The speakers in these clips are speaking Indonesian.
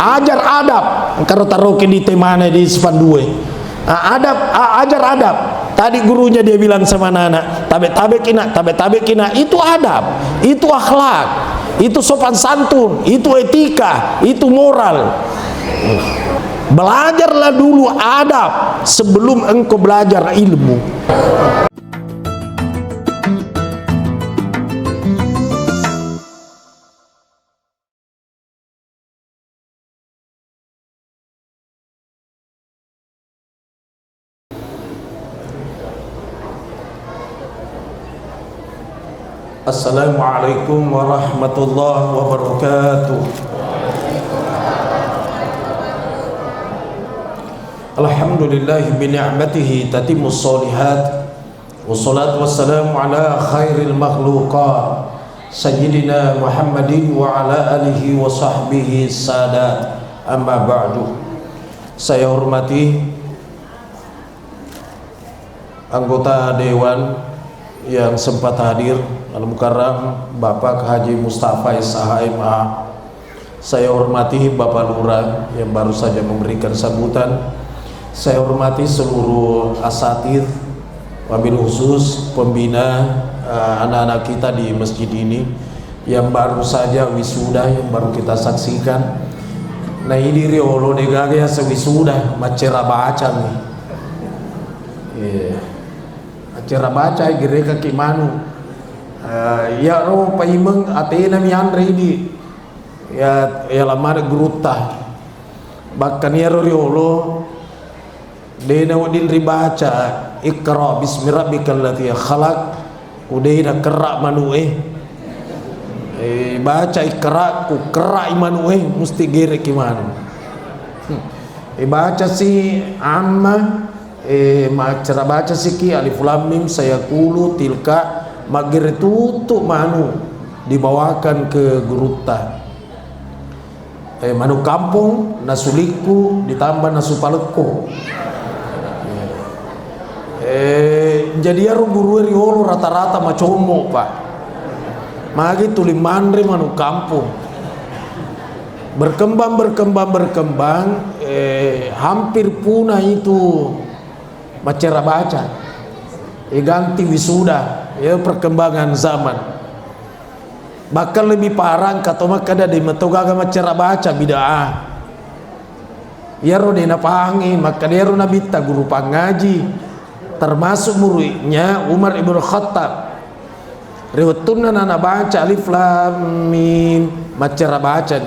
ajar adab. Kalau taruh ke di temane di spandue. Ajar adab. Tadi gurunya dia bilang sama anak, tabe kina, itu adab, itu akhlak, itu sopan santun, itu etika, itu moral. Belajarlah dulu adab sebelum engkau belajar ilmu. Assalamualaikum warahmatullahi wabarakatuh. Alhamdulillahi bini'matihi tatimmus shalihat. Wassalatu wassalamu ala khairil makhluqat Sayyidina Muhammadin wa ala alihi wa sahbihi sadat. Amma ba'du. Saya hormati anggota Dewan yang sempat hadir, Al-Mukarram Bapak Haji Mustafa SHMA. Saya hormati Bapak Lurah yang baru saja memberikan sambutan. Saya hormati seluruh asatidz, wabil khusus pembina anak-anak kita di masjid ini yang baru saja wisuda, yang baru kita saksikan. Nah ini riolo negara sewisuda macera baca nih. Acara baca gereka kimanu ya ro paimeng atena mi andre ini ya lamar gruta bahkan ya riolo dena wadin ribaca ikra bismi rabbikal ladzi khalaq udaina kerak manue baca ikra ku kerak manue mesti gerek kimanu baca si amma cara baca siki alif lam mim saya kulu tilka magir tutu manu dibawakan ke guruta manu kampung nasuliku ditambah nasu paleko jadi ya guru riolo rata-rata macomo pak magi tuli mandre manu kampung berkembang hampir punah itu macera baca ganti wisuda ya perkembangan zaman bahkan lebih parah kata makada di metogaga macera baca bid'ah ya ro dena pangi maka dia ro nabita guru pangaji termasuk muridnya Umar ibn Khattab riwatuna nana baca alif lam mim macera baca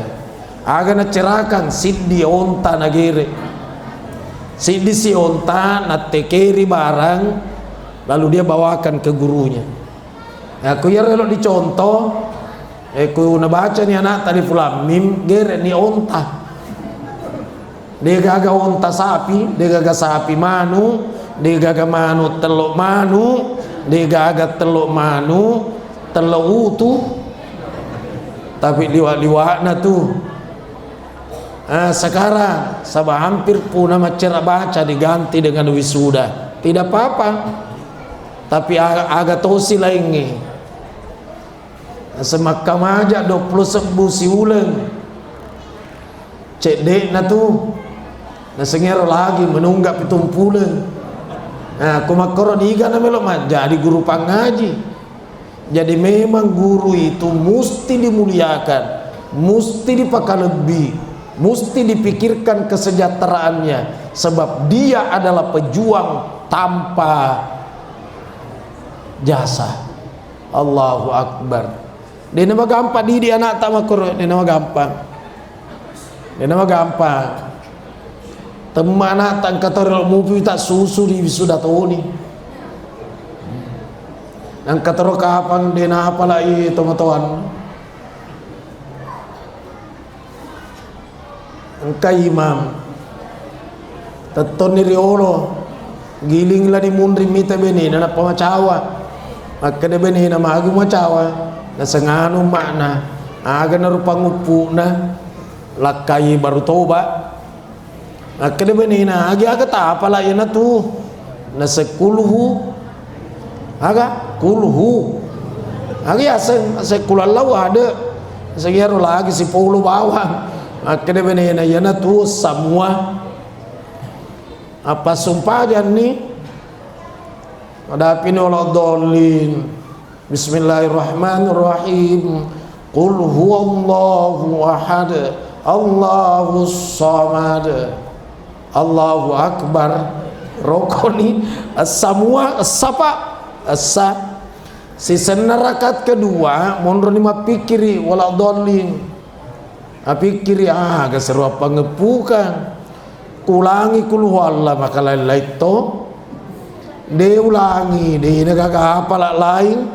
aga nacerakan siddi onta nagere Sidi si onta natekeri barang lalu dia bawakan ke gurunya. Aku ya relo dicontoh, aku nabaca ni anak tadi fulam mim gere ni onta. Dia gaga onta sapi, dia gaga sapi manu, dia gaga manu teluk manu, dia gaga teluk manu teluk utu. Tapi liwat-liwatna tuh. Sekarang sabah hampir punah macera baca diganti dengan wisuda tidak apa-apa tapi agak tosi lainnya semakam aja 20 si ulang cek dek na tuh na sengero lagi menunggak pitumpulan kumakoro diga na melok jadi guru pangaji jadi memang guru itu mesti dimuliakan mesti dipakai lebih mesti dipikirkan kesejahteraannya sebab dia adalah pejuang tanpa jasa. Allahu Akbar. Dia nama gampang di anak tak makro, dia nama gampang. Dia nama gampang. Teman anak tak kata mupi tak susu di wisuda tahun ni. Nang kata kapan dia nak apa lagi teman-teman. Engkai imam teton ni riolo giling lah di mundri mita beni na pamacawa maka de beni na magu macawa na senganu makna aga na rupang upu na lakai baru toba maka de beni na aga tapala yana tu na sekulhu aga kulhu aga ya sekulalau ada segiaro lagi si puluh bawang Akhirnya benena yana tu semua apa sumpah nih ada pinolodolin. Bismillahirrahmanirrahim. Qul huwallahu ahad Allahus samad Allahu akbar. Rokoni semua sapa asa si senarakat kedua mondro lima pikiri wala dolin pikiri keseru apa ngepukan kulangi kuluwalla maka lain to de ulangi de nagaga apa lain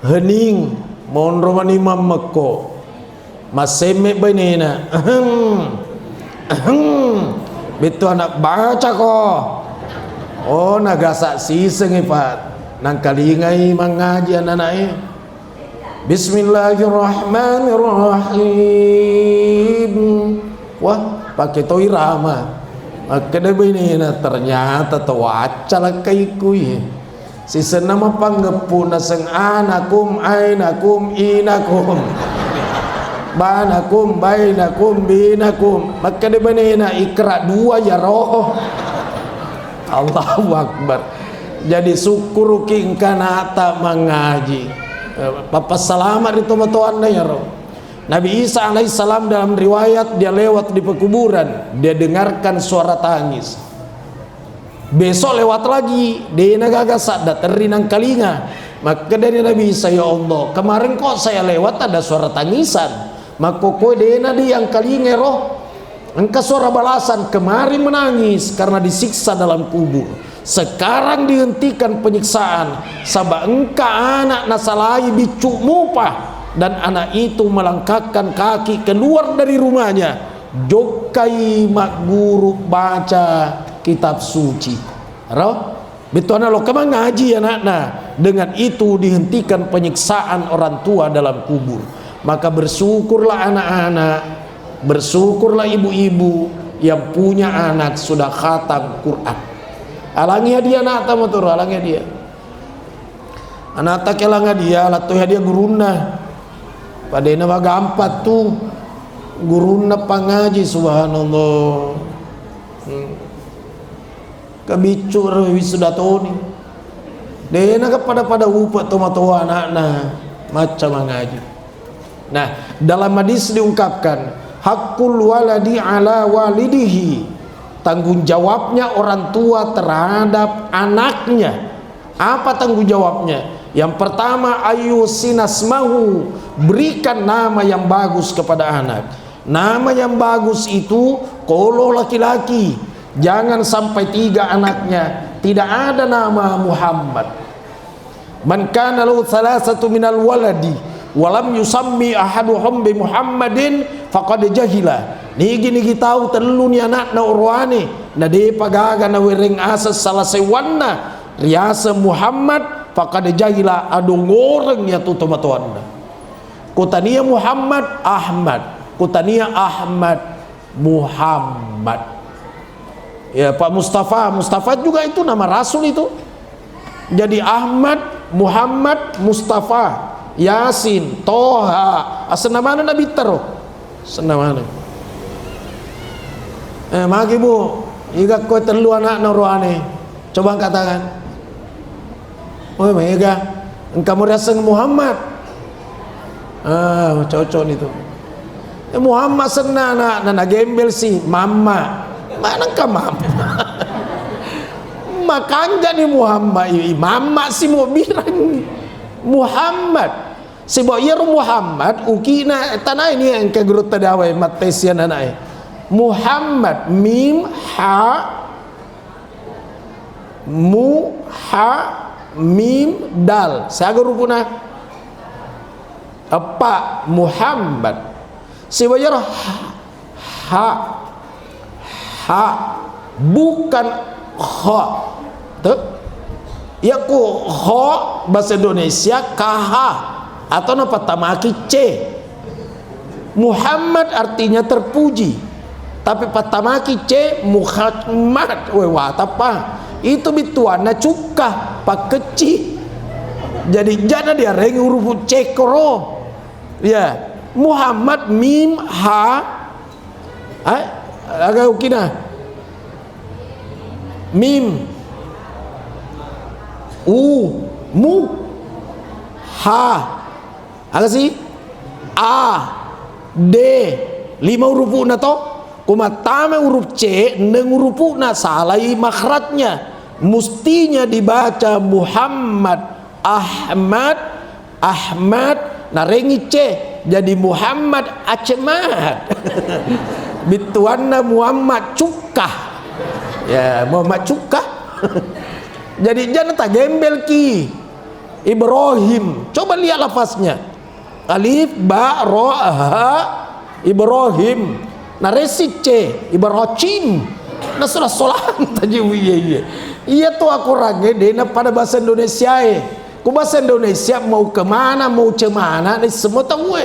hening mondro manima mekko maseme benena betul anak baca kok. Oh nagasa siseng ipat nang kalingai mengaji anak-anaknya. Bismillahirrahmanirrahim. Wah pakai to irama makanya benena ternyata to waca kay kuy sisen nama panggepuna seng anakum ainakum inakum banakum bainakum binakum maka di benena ikra dua ya roh. Allahu Akbar. Jadi syukur kingkanata mengaji papa selamat itu matuan ya roh. Nabi Isa alaihissalam dalam riwayat dia lewat di pekuburan dia dengarkan suara tangis. Besok lewat lagi dia nagaga sadda terinang kalinga. Maka dari Nabi Isa, ya Allah kemarin kok saya lewat ada suara tangisan. Maka kowe dena di yang kalinge roh engka suara balasan kemarin menangis karena disiksa dalam kubur. Sekarang dihentikan penyiksaan sabab engka anak nasalai bicuk mupah dan anak itu melangkahkan kaki keluar dari rumahnya jokai mak guru baca kitab suci. Roh betul lo kemang ngaji anak-anak dengan itu dihentikan penyiksaan orang tua dalam kubur. Maka bersyukurlah anak-anak, bersyukurlah ibu-ibu yang punya anak sudah khatam Quran. Alangnya dia anak tamatur, alangnya dia. Anak tak alangnya dia, latuh dia guruna. Pada nama gampat tuh guruna pangaji subhanallah. Kabicur wisuda toni. Dena kepada upat tomato anak-anak macam mengaji. Nah, dalam hadis diungkapkan hakul waladi ala walidihi, tanggung jawabnya orang tua terhadap anaknya. Apa tanggung jawabnya? Yang pertama ayusinasmahu, berikan nama yang bagus kepada anak. Nama yang bagus itu kalau laki-laki jangan sampai 3 anaknya tidak ada nama Muhammad. Man kana lahu thalathatu minal waladi walam yusammi ahaduhum bi Muhammadin faqad jahila. Nigi tahu telu ni anak na urwane na de pagaga na wereng asas salah sewanna riasa Muhammad faqad jahila adu ngoreng ya tu tomatuanna. Kutania Muhammad Ahmad, kutania Ahmad Muhammad. Ya Pak Mustafa juga itu nama Rasul itu. Jadi Ahmad, Muhammad, Mustafa, Yasin, Toha, asenamana Nabi tero, senamana. Magi bu, iga kowe telu anak naruane, coba katakan. Oh mega, engkau meraseng Muhammad. Cocok itu. Muhammad senana, nana gembel sih, mama. Mana ka mama? Makanya nih Muhammad, mama sih mau bilang Muhammad. Sebab ya Muhammad ukina tanah ini yang ke guru tadawai matesian anai. Muhammad mim ha mu ha mim dal. Saya guru punah apa Muhammad. Sebab ya ha bukan ha. Tuh. Ya ku ha bahasa Indonesia kaha atau napa tamaki C. Muhammad artinya terpuji, tapi patamaki C Muhammad apa itu bituana cuka pak kecil. Jadi jangan dia reng huruf C koro ya. Muhammad mim ha agak ukina mim mu ha agak sih a d 5 huruf na to kumatama huruf c neng huruf na salai makhrajnya mestinya dibaca Muhammad Ahmad narengi c jadi Muhammad Acmat bituanna Muhammad Cukah ya Muhammad Cukah jadi jangan tak gembel ki Ibrahim, coba lihat lafaznya alif ba ro ha Ibrahim naresi c Ibrahim nasrah solang tadi iya tuh aku rage dena pada bahasa Indonesia ku bahasa Indonesia mau kemana mau cemana ini semua tahu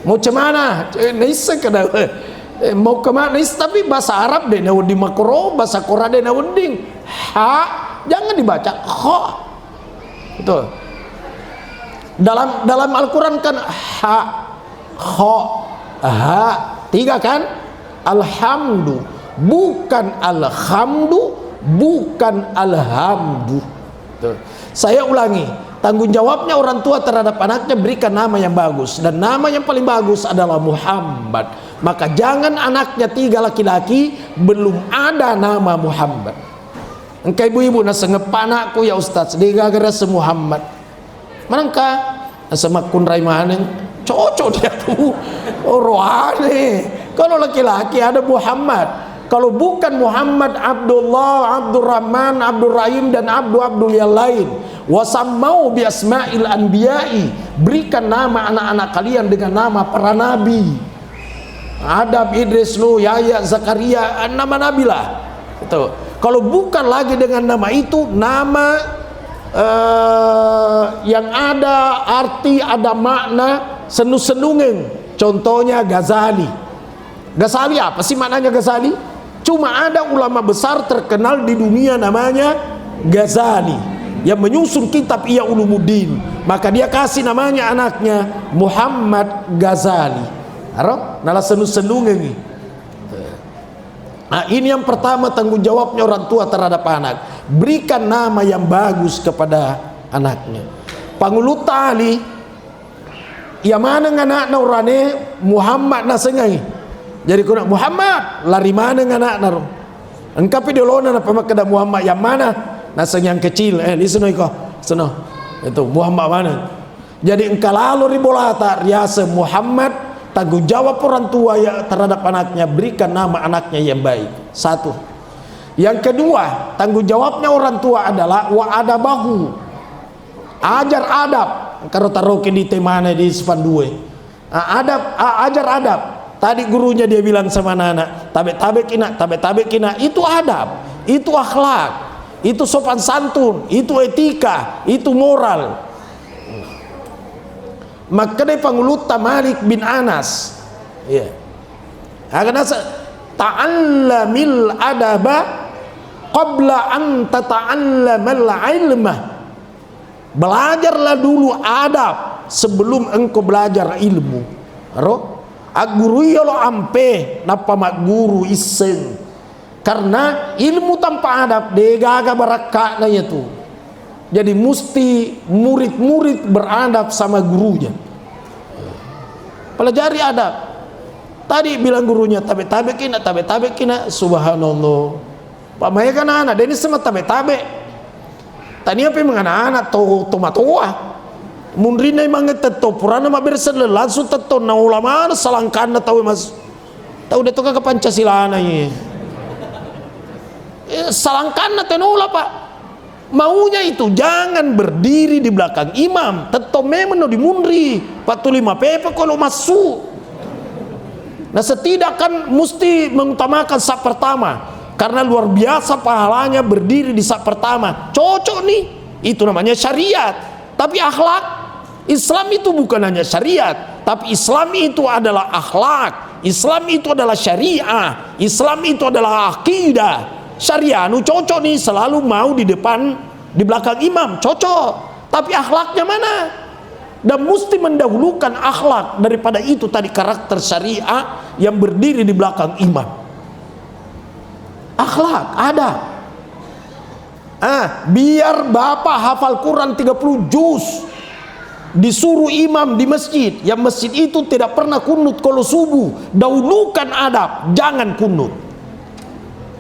mau cemana ini sekadar mau kemana ini tapi bahasa Arab deh di makro bahasa Korea deh nawuding ha jangan dibaca kha betul dalam Al-Quran kan ha kha ha 3 kan alhamdu bukan alhamdu bukan alhamdu betul. Saya ulangi tanggung jawabnya orang tua terhadap anaknya berikan nama yang bagus dan nama yang paling bagus adalah Muhammad maka jangan anaknya 3 laki-laki belum ada nama Muhammad. Engkau ibu-ibu na sengep anakku ya Ustaz dia gara-gara se Muhammad manangka semakun raimaneng cocok dia tuh rohane kalau laki-laki ada Muhammad kalau bukan Muhammad Abdullah Abdurrahman Abdurrahim dan Abdul yang lain wasammau bi asma'il anbiya'i berikan nama anak-anak kalian dengan nama para nabi Adam Idris Nuh Yahya Zakaria nama nabi lah itu. Kalau bukan lagi dengan nama itu nama yang ada arti ada makna senung-senungen contohnya Ghazali apa sih maknanya Ghazali cuma ada ulama besar terkenal di dunia namanya Ghazali yang menyusun kitab Ihya Ulumuddin maka dia kasih namanya anaknya Muhammad Ghazali nala senung-senungen ini. Nah ini yang pertama tanggung jawabnya orang tua terhadap anak berikan nama yang bagus kepada anaknya pangulu tali ya mana anak naurane Muhammad nasengai jadi kuna Muhammad lari mana anak naru engkau pidolona apa makada Muhammad yang mana naseng yang kecil listen iko seno itu Muhammad mana jadi engkau lalu ribolata riasa Muhammad tanggung jawab orang tua ya terhadap anaknya berikan nama anaknya yang baik satu yang kedua tanggung jawabnya orang tua adalah wa adabahu ajar adab kalau taruh di temane di spandue ajar adab tadi gurunya dia bilang sama anak tabe kina itu adab itu akhlak itu sopan santun itu etika itu moral maka dia pangulut Malik bin Anas ya karena ta'allamil adaba qabla an tata'allamal ilmah belajarlah dulu adab sebelum engkau belajar ilmu guru ya lo ampe napa mak guru iseng karena ilmu tanpa adab degaga barakakna itu jadi mesti murid-murid beradab sama gurunya pelajari adab tadi bilang gurunya tabe kina subhanallah pak maya kan anak dan ini semua tabe tani apa yang anak tomatua mundrina emang teto purana ma bersen langsung teto na ulama salangkan tahu mas tahu dia ke Pancasila na salangkan tenula pak maunya itu jangan berdiri di belakang imam tetap memang di mundri 45 PP kalau masuk nah setidak kan mesti mengutamakan saf pertama karena luar biasa pahalanya berdiri di saf pertama cocok nih itu namanya syariat tapi akhlak Islam itu bukan hanya syariat tapi Islam itu adalah akhlak Islam itu adalah syariah Islam itu adalah akidah syariah nu cocok nih selalu mau di depan di belakang imam cocok tapi akhlaknya mana dan mesti mendahulukan akhlak daripada itu tadi karakter syariah yang berdiri di belakang imam. Akhlak ada. Biar bapak hafal Quran 30 juz, disuruh imam di masjid, yang masjid itu tidak pernah kunut kalau subuh, dahulukan adab, jangan kunut.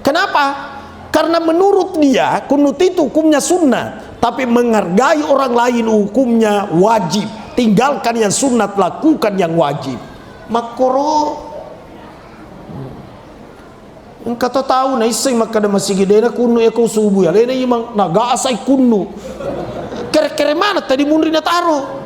Kenapa? Karena menurut dia kunut itu hukumnya sunnah, tapi menghargai orang lain hukumnya wajib. Tinggalkan yang sunnat, lakukan yang wajib. Makro engkau tahu na isay makada masigide na kuno ya kau subuh ya lena imang naga asay kuno kere-kere mana tadi munri na taro.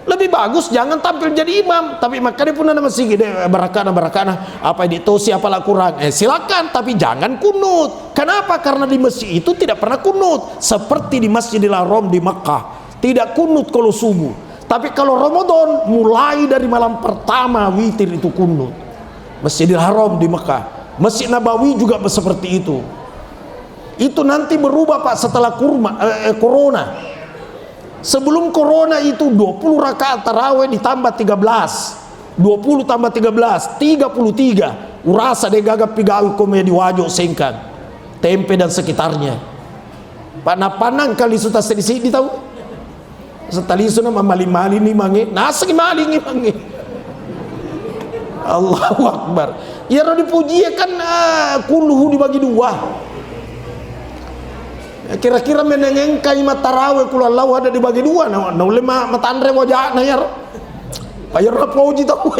Lebih bagus jangan tampil jadi imam, tapi makanya pun ada masigide barakana apa ditosi apalah kurang, silakan tapi jangan kunut. Kenapa? Karena di masjid itu tidak pernah kunut, seperti di Masjidil Haram di Makkah tidak kunut kalau subuh, tapi kalau Ramadan mulai dari malam pertama witir itu kunut. Masjidil Haram di Mekah, Masjid Nabawi juga seperti itu. Itu nanti berubah Pak setelah corona. Sebelum corona itu 20 rakaat tarawih ditambah 13, 20 tambah 13, 33. Urasa de gagap pigawi komedi wajo sengkan, tempe dan sekitarnya. Pak napanang kali sudah sedisi tahu? Setali suna mamali-mali ni mange, nasa maling ni mange. Allahu Akbar. Ya dipuji kan kuluhu dibagi dua. Kira-kira menengengkai matarawih kula Allah ada dibagi dua. Nah ulema matandre wajahna ya. Bayar puji tahu.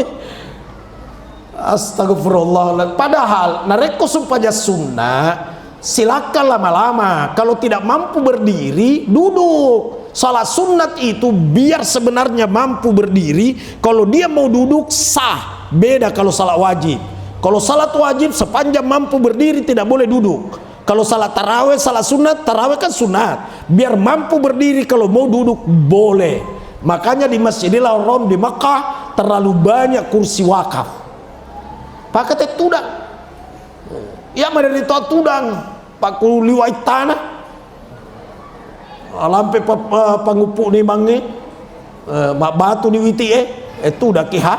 Astagfirullah. Padahal nareko supaya sunnah silakan lama-lama. Kalau tidak mampu berdiri duduk. Salat sunat itu biar sebenarnya mampu berdiri. Kalau dia mau duduk sah. Beda kalau salat wajib. Kalau salat wajib sepanjang mampu berdiri tidak boleh duduk. Kalau salat tarawih, salat sunat, tarawih kan sunat. Biar mampu berdiri, kalau mau duduk boleh. Makanya di Masjidil Haram di Makkah terlalu banyak kursi wakaf. Pakai tudang. Ya dari tudang. Pak liwai tanah. Lampe pangupu ni mangi. Batu di witi itu dah kiha.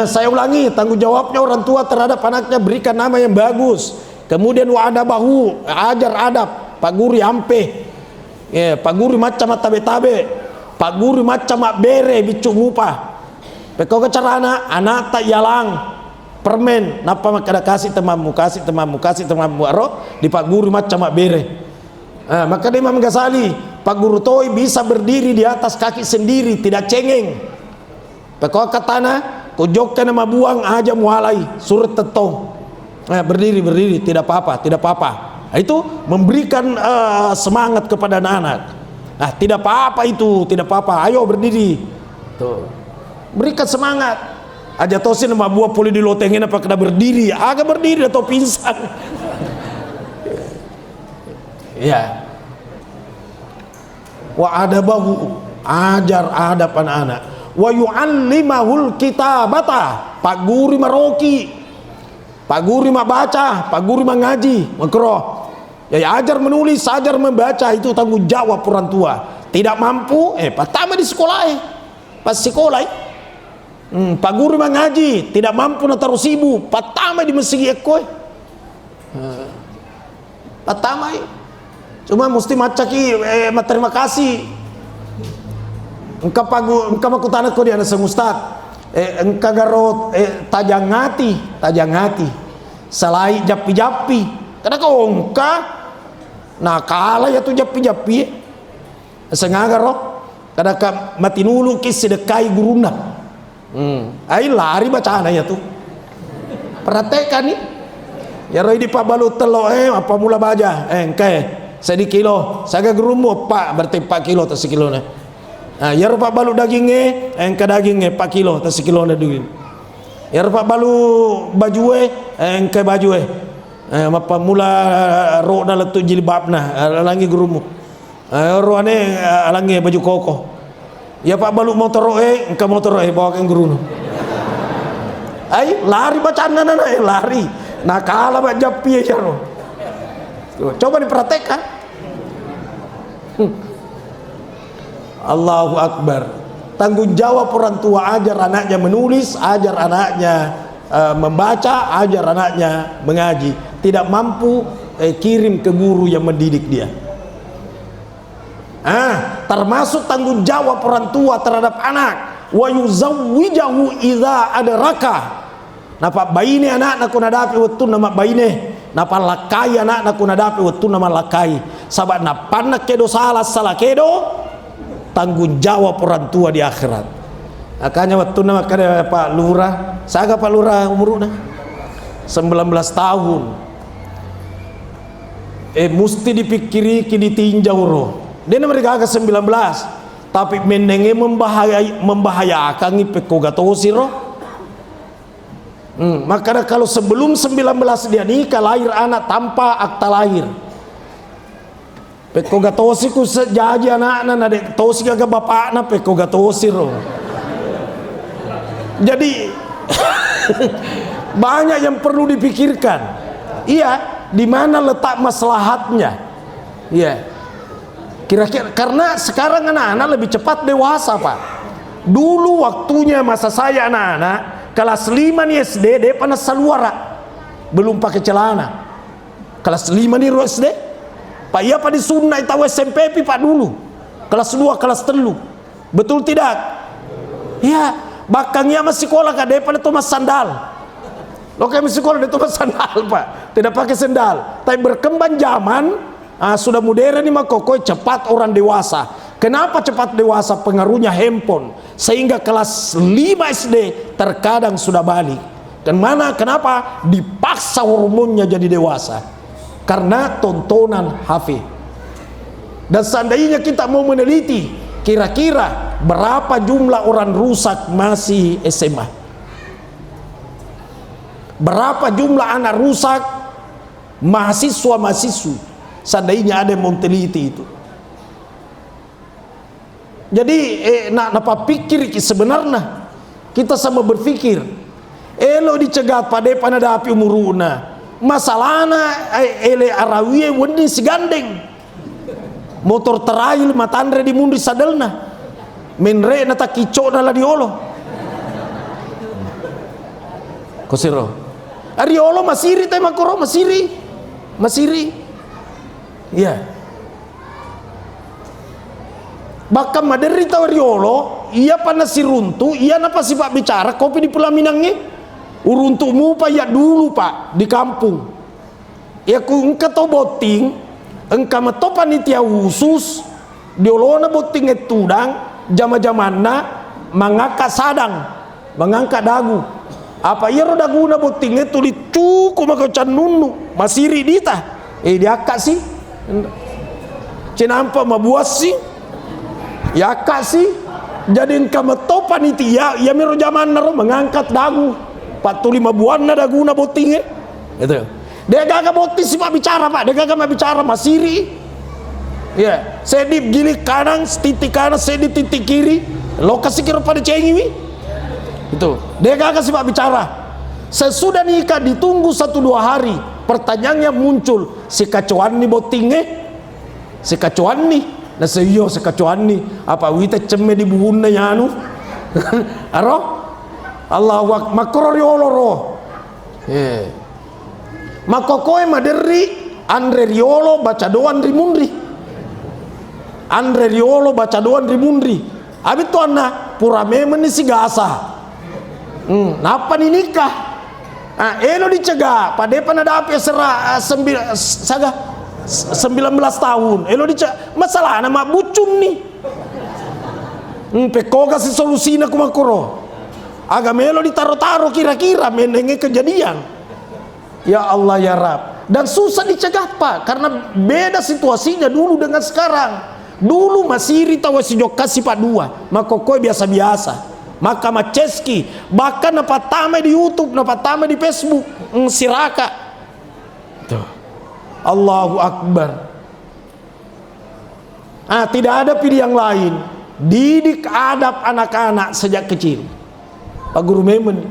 Saya ulangi, tanggung jawabnya orang tua terhadap anaknya, berikan nama yang bagus. Kemudian wa'adabahu, ajar adab. Pak guru ampe, Pak guru macam tabe-tabe, Pak guru macam bere bicu mupa. Peko kecarana anak tak yalang permen, napa makada kasih temamu aro di Pak guru macam bere. Maka dia Imam Ghazali, Pak Guru Toi bisa berdiri di atas kaki sendiri, tidak cengeng. Peko katana, kujokkan nama buang aja mualai, surut tetong. Berdiri, tidak apa-apa. Itu memberikan semangat kepada anak-anak. Tidak apa-apa itu, tidak apa-apa. Ayo berdiri. Tuh. Berikan semangat. Aja tosin nama buah puli di lotengin apa kena berdiri, agak berdiri atau pingsan. Ya. Wa adabahu, ajar adab anak-anak. Wa yu'allimahul kitabata, Pak guru maroki, Pak guru baca, Pak guru ngaji, makro. Ya ajar menulis, ajar membaca, itu tanggung jawab orang tua. Tidak mampu, pertama di sekolah pas sekolah Pak guru ngaji, tidak mampu na taruh sibu, pertama di masjid pertama cuma mesti macaki terima kasih engkau makutana ko di anak semustad engkau garot tajangati salai japi karena kau engkau nakala ya tu japi sengagaro kada ka matinulu kis sedekai guruna ai lari bacaan ya tu perhatikan nih ya roi di pabalu telo apa mula baja engke sedi kilo saga gerumu pak berarti 4 kilo tas kilo na ya rupa balu dagingnya engke dagingnya 4 kilo tas kilo na daging ya rupa balu bajue engke bajue apa mula ro na letu jilbab na alangi gerumu ro ane alangi baju koko ya pak balu motor engke motor bawa ke guru ai lari bacaan na lari nakala ba japi ya ro coba diperhatikan Allahu Akbar. Tanggung jawab orang tua, ajar anaknya menulis, ajar anaknya membaca, ajar anaknya mengaji. Tidak mampu, kirim ke guru yang mendidik dia. Termasuk tanggung jawab orang tua terhadap anak. Wa yuzawwijahu idza adraka. Napa baine anak nak nadapi waktu nama baine, napa lakai anak nak nadapi waktu nama lakai. Sabab napa nak kedo salah kedo, tanggung jawab orang tua di akhirat. Makanya waktu nama kada Pak Lurah, saga Pak Lurah umurnya 19 tahun. Mesti dipikiri ki ditinjau roh. Dia mereka ke 19, tapi menenge membahayakan ipeko gatosi roh. Makanya kalau sebelum 19 dia nikah, lahir anak tanpa akta lahir, peko gatosi ku sejaji anak-anak nade tosi gaga bapakna peko gatosi roh. Jadi banyak yang perlu dipikirkan. Iya, di mana letak maslahatnya? Iya. Kira-kira karena sekarang anak-anak lebih cepat dewasa, Pak. Dulu waktunya masa saya anak-anak kelas 5 nih SD, dia panas saluara, belum pakai celana. Kelas 5 nih SD, Pak iya Pak di sunnah itu SMP Pak dulu. Kelas 2, kelas 3. Betul tidak? Iya, bakangnya masih sekolah kan dia pada Thomas sandal. Lo kayak masih sekolah dia Thomas sandal, Pak. Tidak pakai sandal. Tapi berkembang zaman, sudah modern nih makokoi cepat orang dewasa. Kenapa cepat dewasa? Pengaruhnya handphone, sehingga kelas 5 SD terkadang sudah balik. Dan mana kenapa dipaksa hormonnya jadi dewasa? Karena tontonan HP. Dan seandainya kita mau meneliti kira-kira berapa jumlah orang rusak masih SMA, berapa jumlah anak rusak mahasiswa-mahasiswi, seandainya ada yang mau teliti itu. Jadi napa pikir sebenarnya kita sama berpikir elo dicegat pada panadapi umuruna masalahna ele arawiye wendi sigandeng motor terail matandre di mundi sadelna menre nata kico nala diolo kosiro ariolo masiri tema koro masiri ya. Bahkan maderi tawariolo ia panas si runtu, ia napa si Pak bicara kopi di Pulau Minangnya uruntumu Pak ya dulu Pak di kampung ya ku engka to boting engka mato panitia khusus diolona boting etudang jama-jamanna mangangkat sadang mangangkat dagu apa iya ro daguna boting itu dicuku maka can nunu masiri dita dia sih cenampa mabuas sih ya kasih jadi engkau to panitia ya miro zaman naro mengangkat dagu 45 buan na dagu na boting itu dia gak boting si Pak bicara Pak dia gak bicara masiri ya sedip gili kanan titik kanan sedip titik kiri lokasi kira pada cengiwi itu dia gak si Pak bicara. Sesudah nikah ditunggu 1-2 hari pertanyaannya muncul si kacuan nih botingnya si kacuan nih na seyo sekacuan ni apa wita cemme di buhunna yanu aro Allahu akbar makro riolo ro makokoe maderi Andre Riolo baca doan rimundri Andre Riolo baca doan rimundri abi tu anna pura memen ni sigasa napa ni nikah elo dicegah pada panadapi saga 19 tahun elo masalah nama bucun nih pekoga si solusina kumakuro agak melo ditaro-taro kira-kira menenge kejadian ya Allah ya Rab. Dan susah dicegah Pak karena beda situasinya dulu dengan sekarang. Dulu masih rita wasijok kasih Pak 2 makokoi biasa-biasa maka maceski bahkan napa tame di YouTube napa tame di Facebook siraka tuh. Allahu Akbar. Tidak ada pilihan lain. Didik adab anak-anak sejak kecil. Pak Guru Memen.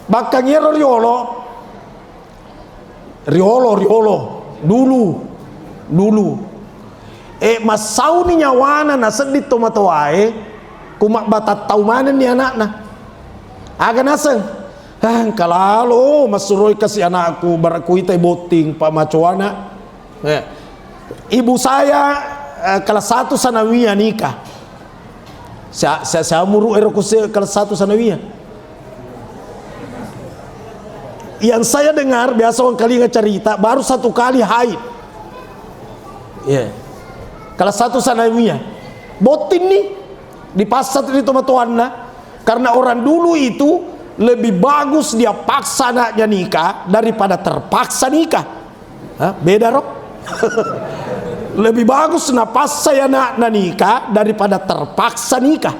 Bahkan Riolo dulu masau ni nyawana na sedit tomato ae kumak batat tau mana ni anak na aga naseng kalalo masuroi kasih anakku barakuitai boting pak macoana ibu saya kelas 1 sanawiyah nikah saya muru erokuse kelas 1 sanawiyah. Yang saya dengar biasa orang kali ngecerita baru 1 kali haid. Kelas 1 sanawiyah. Botin nih di pasar di tomatoanna karena orang dulu itu lebih bagus dia paksa anaknya nikah daripada terpaksa nikah. Beda roh. Lebih bagus napas saya nak nikah daripada terpaksa nikah.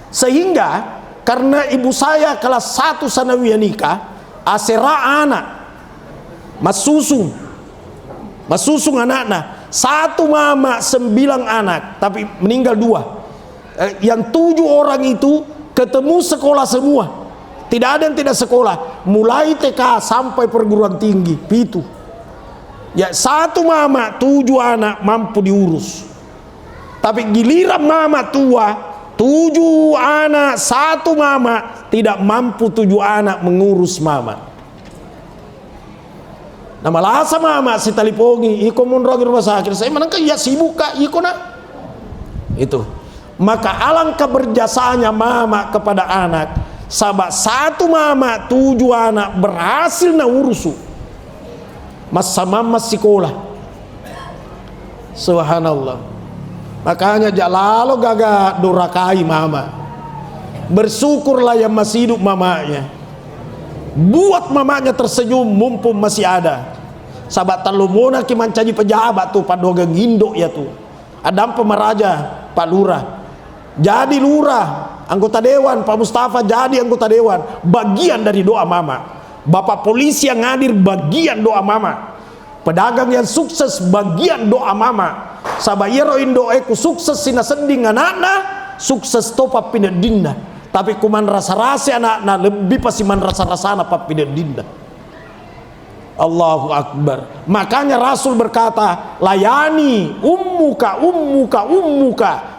Sehingga karena ibu saya kelas 1 sanawiyah nikah, asera anak masusung anak-anak 1 mama 9 anak tapi meninggal 2. Yang 7 orang itu ketemu sekolah semua, tidak ada yang tidak sekolah mulai TK sampai perguruan tinggi pitu. 1 mama 7 anak mampu diurus, tapi giliran mama tua 7 anak 1 mama tidak mampu 7 anak mengurus mama. Nah malasa mama si talipongi iko munrogi rumah sakit saya manangka ya sibuk kak iko nak itu. Maka alangkah berjasanya mama kepada anak sabak 1 mama 7 anak berhasil na urusu masa mama sekolah. Subhanallah. Makanya jalalo gaga dorakai mama. Bersyukurlah yang masih hidup mamanya. Buat mamanya tersenyum mumpung masih ada. Sahabat talumona ki mancaji pejabat tuh padoga gindo ya tuh. Adam pemaraja Pak Lurah. Jadi lurah, anggota dewan Pak Mustafa jadi anggota dewan. Bagian dari doa mama. Bapak polisi yang hadir bagian doa mama. Pedagang yang sukses bagian doa mama. Sabayero indo eku sukses sina sending anak-anak sukses topa pindah dinda. Tapi kuman rasa-rasa anak-anak lebih pasti man rasa-rasa anak pindah dinda. Allahu Akbar. Makanya Rasul berkata, layani ummuka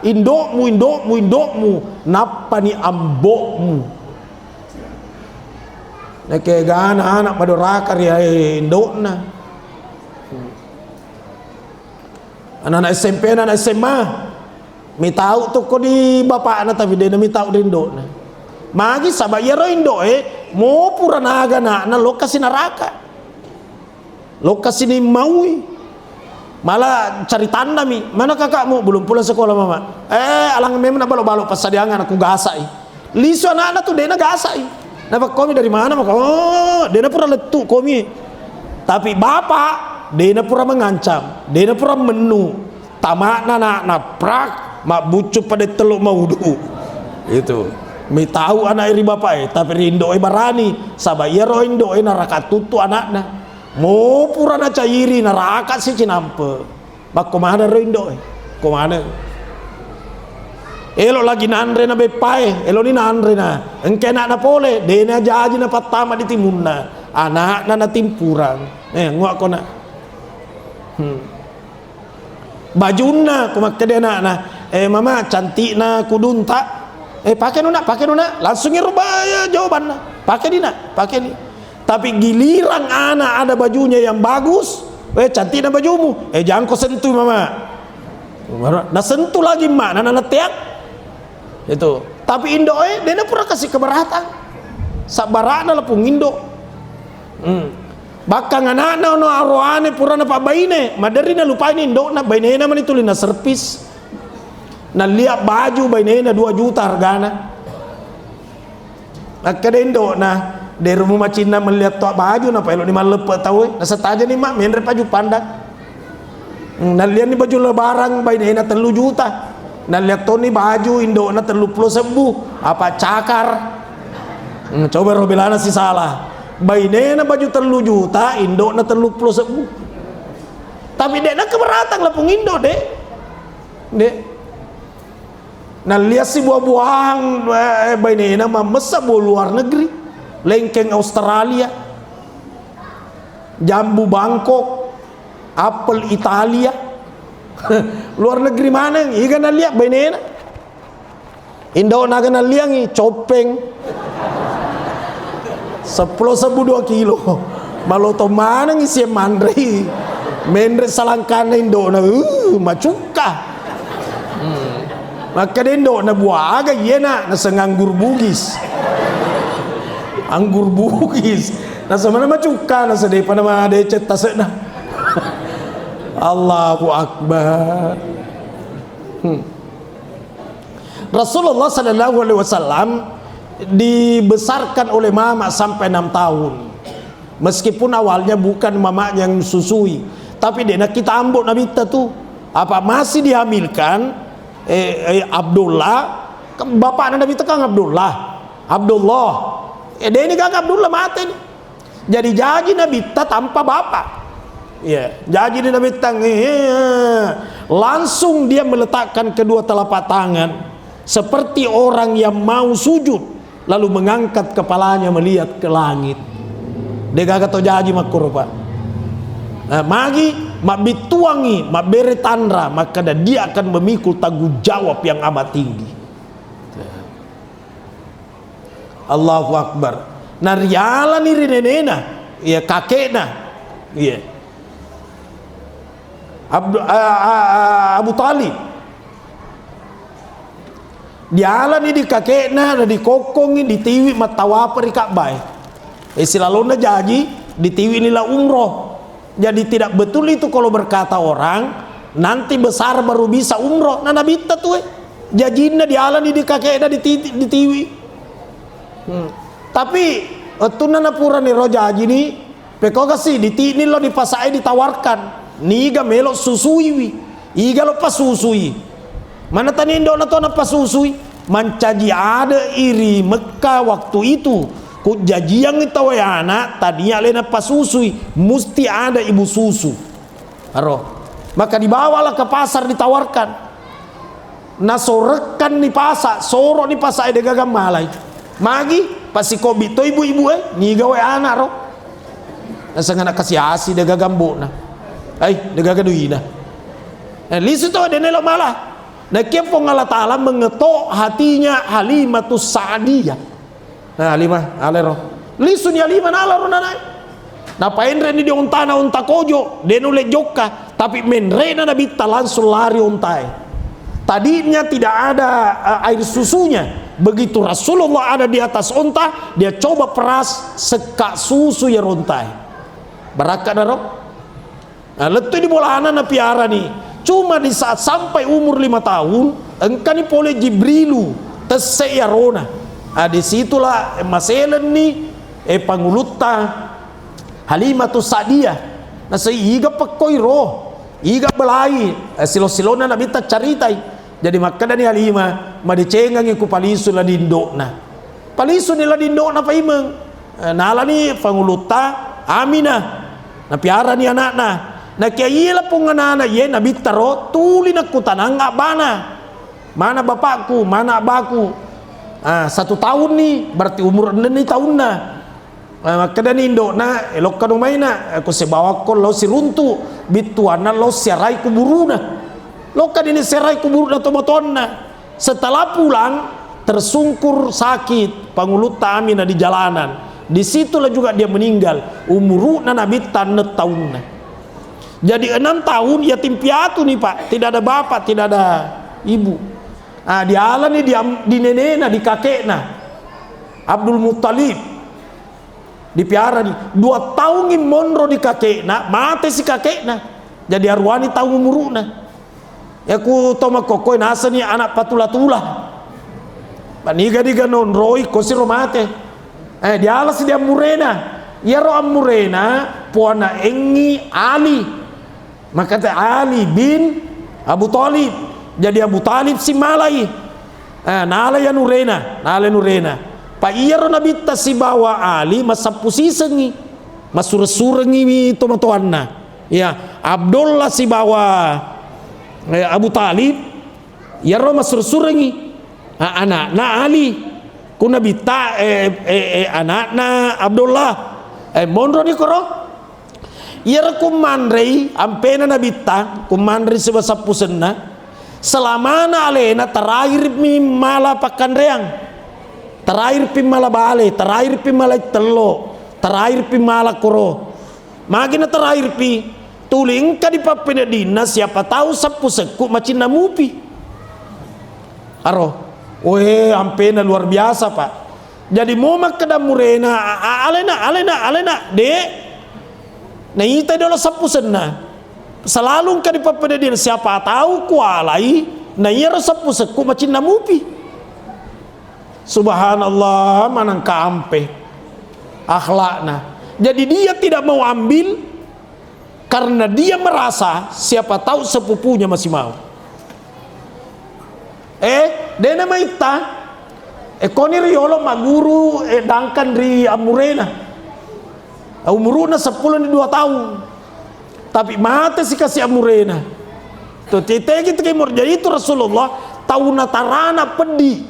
indokmu napani ambokmu. Neke gana anak madorakar ya indokna. Anak-anak SMP, anak SMA mi tahu tuh kok di bapak anak tapi dia mi tahu di Indo nah. Magi sabak ya Indo mau pura naga na lokasi neraka. Lokasi ni maui. Malah cari tanda mi. Mana kakakmu? Belum pulang sekolah mama. Alang memang balok-balok pas sadiangan aku gasai. Lisu anak-anak tuh dia gasai. Napa komi dari mana maka? Oh, dia pura letu komi. Tapi bapak dia pura mengancam, dia pura menu, tamak na prak, mak bucu pada teluk maudu, itu. Mi tahu anak iri bapak tapi rindo barani, sabah iya roh indo neraka tutu anakna, mau pura na cairi neraka si cinampe, mak komana rindo komana? Elo lagi nandre na bepai, elo ni nandre na, engke na pole, dia na jaji na patama di timunna, anak na timpuran, nguak kona. Bajuna kumak kede anak mama cantik na kudun tak pakai nuna langsung ngerubah jawaban pakai ni tapi giliran anak ada bajunya yang bagus cantik na bajumu jangan kau sentuh mama nah sentuh lagi mak nana tiak itu tapi Indo dia pernah kasih keberatan sabarana lapung Indo Bakang anak-anak no arwahane purana pak baine madari na lupa ini Indo na baine na man itu lina servis na lihat baju baine na 2 juta hargana akade Indo na dari rumah Cina melihat tok baju na pelok ni malepe tahu na setaja ni mak mendre baju pandak na lihat ni baju lebaran baine na 3 juta na lihat to ni baju Indo na 30.000 apa cakar coba robelana si salah baine na baju 3 juta Indo na 30.000 tapi dia na keberatan lapung Indo dek nah lihat si buah-buahan baine na mamesa buah luar negeri lengkeng Australia jambu Bangkok apel Italia luar negeri mana ikan lihat benena Indo naga liangi copeng 10 kilo maloto mana ngisi mandri mendre salangkana Indo na macuka maka Indo na buaga yena na sanganggur bugis anggur bugis na sama macuka na sa depan na mga decet tasena Allahu Akbar. Rasulullah sallallahu alaihi wasallam dibesarkan oleh mama sampai 6 tahun. Meskipun awalnya bukan mama yang susui, tapi dia nak kita ambok Nabi tu apa masih dihamilkan Abdullah, bapak Nabi Kang Abdullah. Dia ini Kang Abdullah mati nih. Jadi janji Nabi tanpa bapak. Ya, janji Nabi langsung dia meletakkan kedua telapak tangan seperti orang yang mau sujud, lalu mengangkat kepalanya melihat ke langit. Dia kata janji makur pak. Magi mak bituangi mak beri tandra, maka dia akan memikul tanggung jawab yang amat tinggi. Allahu Akbar. Nariala ni rinenena, ya kakekna, ya. Abu Talib. Diala ni di kakekna, di kokongi, di tiwi matawapa di Ka'bah. Silalona janji di tiwi nila umroh. Jadi tidak betul itu kalau berkata orang nanti besar baru bisa umroh. Nah Nabi tuh janjinya diala ni di kakekna di tiwi. Tapi itu nana pura ni roja haji ni peko kasih di lo dipasai ditawarkan niga melok susui iga lo pas susui mana tani indo na to na pas susui mancaji ada iri Mekah waktu itu ku jaji yang itu anak tadinya lena pas susui mesti ada ibu susu aro maka dibawalah ke pasar ditawarkan nasorekan di pasar soro di pasar de gagam malai magi pasti kobi to ibu-ibu ni gawe anak ro nasang anak kasih asi de gagambo na ay de gagaduina lisu to de nelo malah na kepo ngala taala mengetok hatinya Halimatus Sa'diyah nah Halimah alero lisu ni Halimah nala ro nanai napain re ni di unta kojo de nule jokka tapi menre na nabi langsung lari untai tadinya tidak ada air susunya. Begitu Rasulullah ada di atas unta, dia coba peras sekak susu ya rontai. Barakat darok. Nah, letu di bola anak na piara nih. Cuma di saat sampai umur 5 tahun, engkau ni boleh Jibrilu tese ya rona. Nah, disitulah maselen nih panguluta Halimatus Sa'diyah. Nah, seiga pekoi roh, iga belai, silo-silona nabi tak caritai. Jadi maka dari Halimah madicengangi ku palisu la dindokna palisu ni la dindokna pa imeng nala ni panguluta Aminah na piara ni anakna na kaya pong anana ye na bitaro tuli na kutanang mana bapakku mana abaku 1 tahun ni berarti umur 6 tahun na maka dari indokna elok kanumay na ako sebawa ko lo si runtu bituana lo siaray kuburuna loka ini serai kubur na tomatonna setelah pulang tersungkur sakit panguluta Aminah di jalanan disitulah juga dia meninggal umurna Nabi tanet tahunna jadi 6 tahun yatim piatu nih pak tidak ada bapak tidak ada ibu dia ala nih di nenena di kakekna Abdul Muttalib di piara nih 2 tahun monro di kakekna mati si kakekna jadi arwani tahu umurna ya ku toma kokoi nasa ni anak patula-tula paniga-diga non roi kosi romate dia alas dia murena ya ro murena puana engi Ali maka Ali bin Abu Talib jadi Abu Talib si malai nala ya nurena pa iya ro nabi si bawa Ali masapu sisengi masure-surengi tomatoanna ya Abdullah si bawa Abu Talib ya Roma sursurengi anak na Ali kuna bita anak na Abdullah monro ni koro Iyara kumandrei ampena nabita kumandrei sebasa pusenna selamana alena terakhir pi mala pakandreang, terakhir pi mala bale, terakhir pi mala telo, terakhir pi mala koro, magina terakhir pi tuling ka di papenedina siapa tahu sapu seku macin namupi aro oe ampena luar biasa pak. Jadi mau makada murena alena de nah ita adalah sapu senna selalu ka di papenedina siapa tahu kualai na iya sapu seku macin namupi. Subhanallah manang kaampe akhlakna. Jadi dia tidak mau ambil karena dia merasa siapa tahu sepupunya masih mau. Dena maita koni riolo maguru dangkan ri amurena umuruna 10 tahun tapi mata si kasih amurena tuh tete gitu kemur. Jadi itu Rasulullah tahu natarana pedih.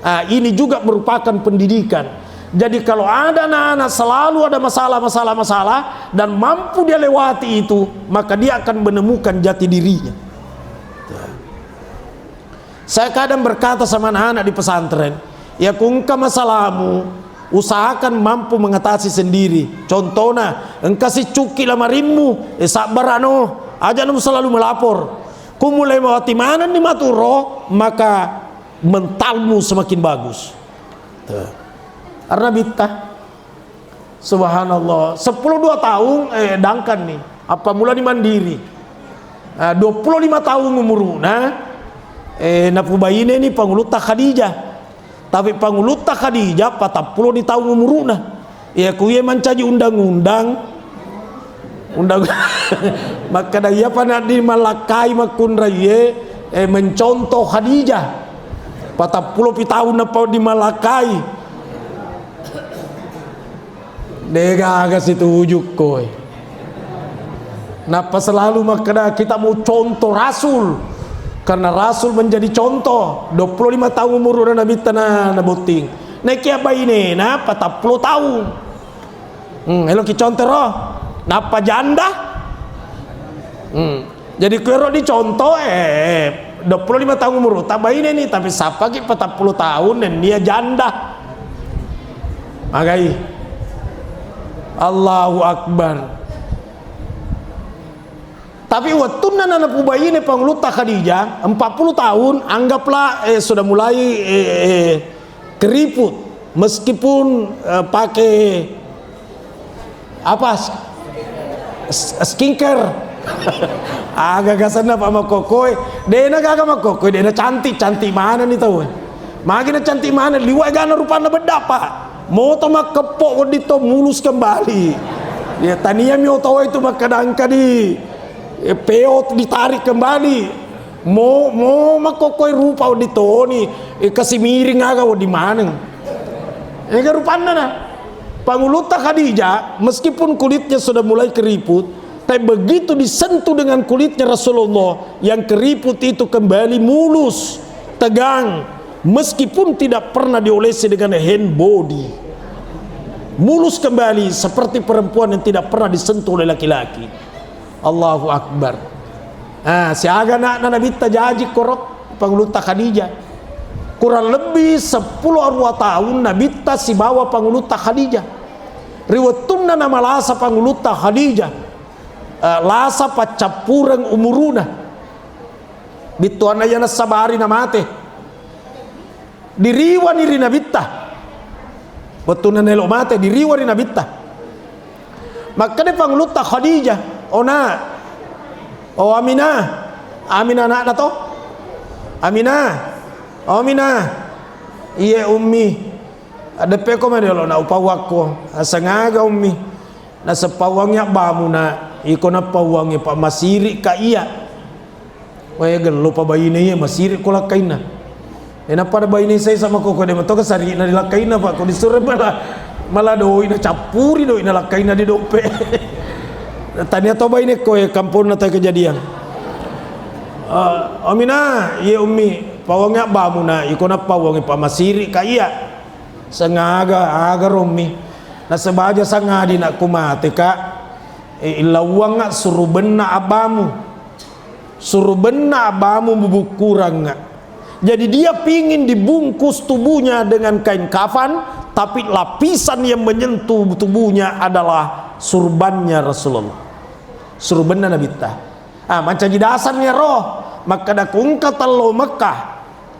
Ini juga merupakan pendidikan. Jadi kalau ada anak-anak selalu ada masalah dan mampu dia lewati itu, maka dia akan menemukan jati dirinya. Saya kadang berkata sama anak-anak di pesantren, ya kungka masalahmu usahakan mampu mengatasi sendiri. Contohnya engkau si cuki lamarimmu sabar aja kamu selalu melapor. Ku mulai mawati mana nih maturo, maka mentalmu semakin bagus. Karena bita subhanallah 10-2 tahun dangkan nih apa mula di mandiri 25 tahun umuruna napu bayine nih panguluta Khadijah. Tapi panguluta Khadijah 40 di tahun umuruna ya kuye mancaji undang-undang maka daya pada di Malakai makun raye mencontoh Khadijah 40 tahun apa di Malakai dega agak situ ujuk koi. Napa selalu maka kita mau contoh Rasul karena Rasul menjadi contoh 25 tahun umur Nabi tanah nabuting naik apa ini napa 40 tahun elo ki contoh roh napa janda jadi kero di contoh 25 tahun umur tambah ini nih tapi siapa ki 40 tahun dan dia janda magai Allahu Akbar. Tapi waktu nana pubayi ini pangluta Khadijah 40 tahun anggaplah sudah mulai keriput meskipun pakai apa skincare agak gasana pak makokoi dena gagak makokoi dena cantik mana nih tahu magina cantik mana liwai gana rupana beda pak moto mak kepok dito mulus kembali ya tania mi oto itu makadangka di peot ditarik kembali mau makokoi rupa di toni kasih miring agak di mana ini rupanya nah panguluta Khadijah meskipun kulitnya sudah mulai keriput tapi begitu disentuh dengan kulitnya Rasulullah yang keriput itu kembali mulus tegang meskipun tidak pernah diolesi dengan hand body mulus kembali seperti perempuan yang tidak pernah disentuh oleh laki-laki. Allahu Akbar. Si aga nak Nabi tajaji korok panguluta Khadijah kurang lebih 10 tahun Nabi si bawa panguluta Khadijah riwatun nama lasa panguluta Khadijah lasa pacapurang umuruna bituan ayana sabari namate diriwa niri Nabi betunan elo mate diriwa niri Nabi maka de panguluta Khadijah Aminah anak na to Aminah iya ummi ada peko madelo na upawak ko asangaga ummi na sa pawangnya bamu na iko na pawangnya pa masiri ka iya waya galo pa bayine iya masiri ko lakay na pada bayine say sama ko de mato ka sari na dilakay na pa ko disure malah doi na capuri doi na lakay na di dope tanya toba ini koe kampung nata kejadian Aminah iya ummi pawangnya bamu na iko na pawangnya pa masiri ka iya sangaga ummi na sebaja sangadi na kumate ka ilawang nga suruh bena abamu bubuk kurang nga. Jadi dia pingin dibungkus tubuhnya dengan kain kafan, tapi lapisan yang menyentuh tubuhnya adalah surbannya Rasulullah, surbannya Nabi ta. Macam di dasarnya roh, maka dah kungka talo Mekah,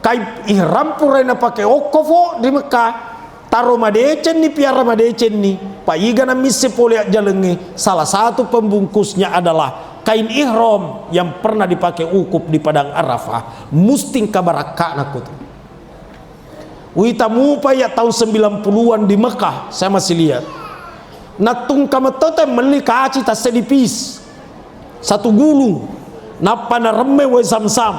kai ihram pura na pakai okofo di Mekah, taruh madecen ni piara madecen ni, pak iga na misi poliak jalengi. Salah satu pembungkusnya adalah kain ihram yang pernah dipakai ukuf di padang Arafah, musting kabaraka nakut. Witamu pa ya tahun 90-an di Mekah, saya masih lihat. Natung kamatote meli kaci tas sedipis. Satu gulung, napa na remme we Zamzam,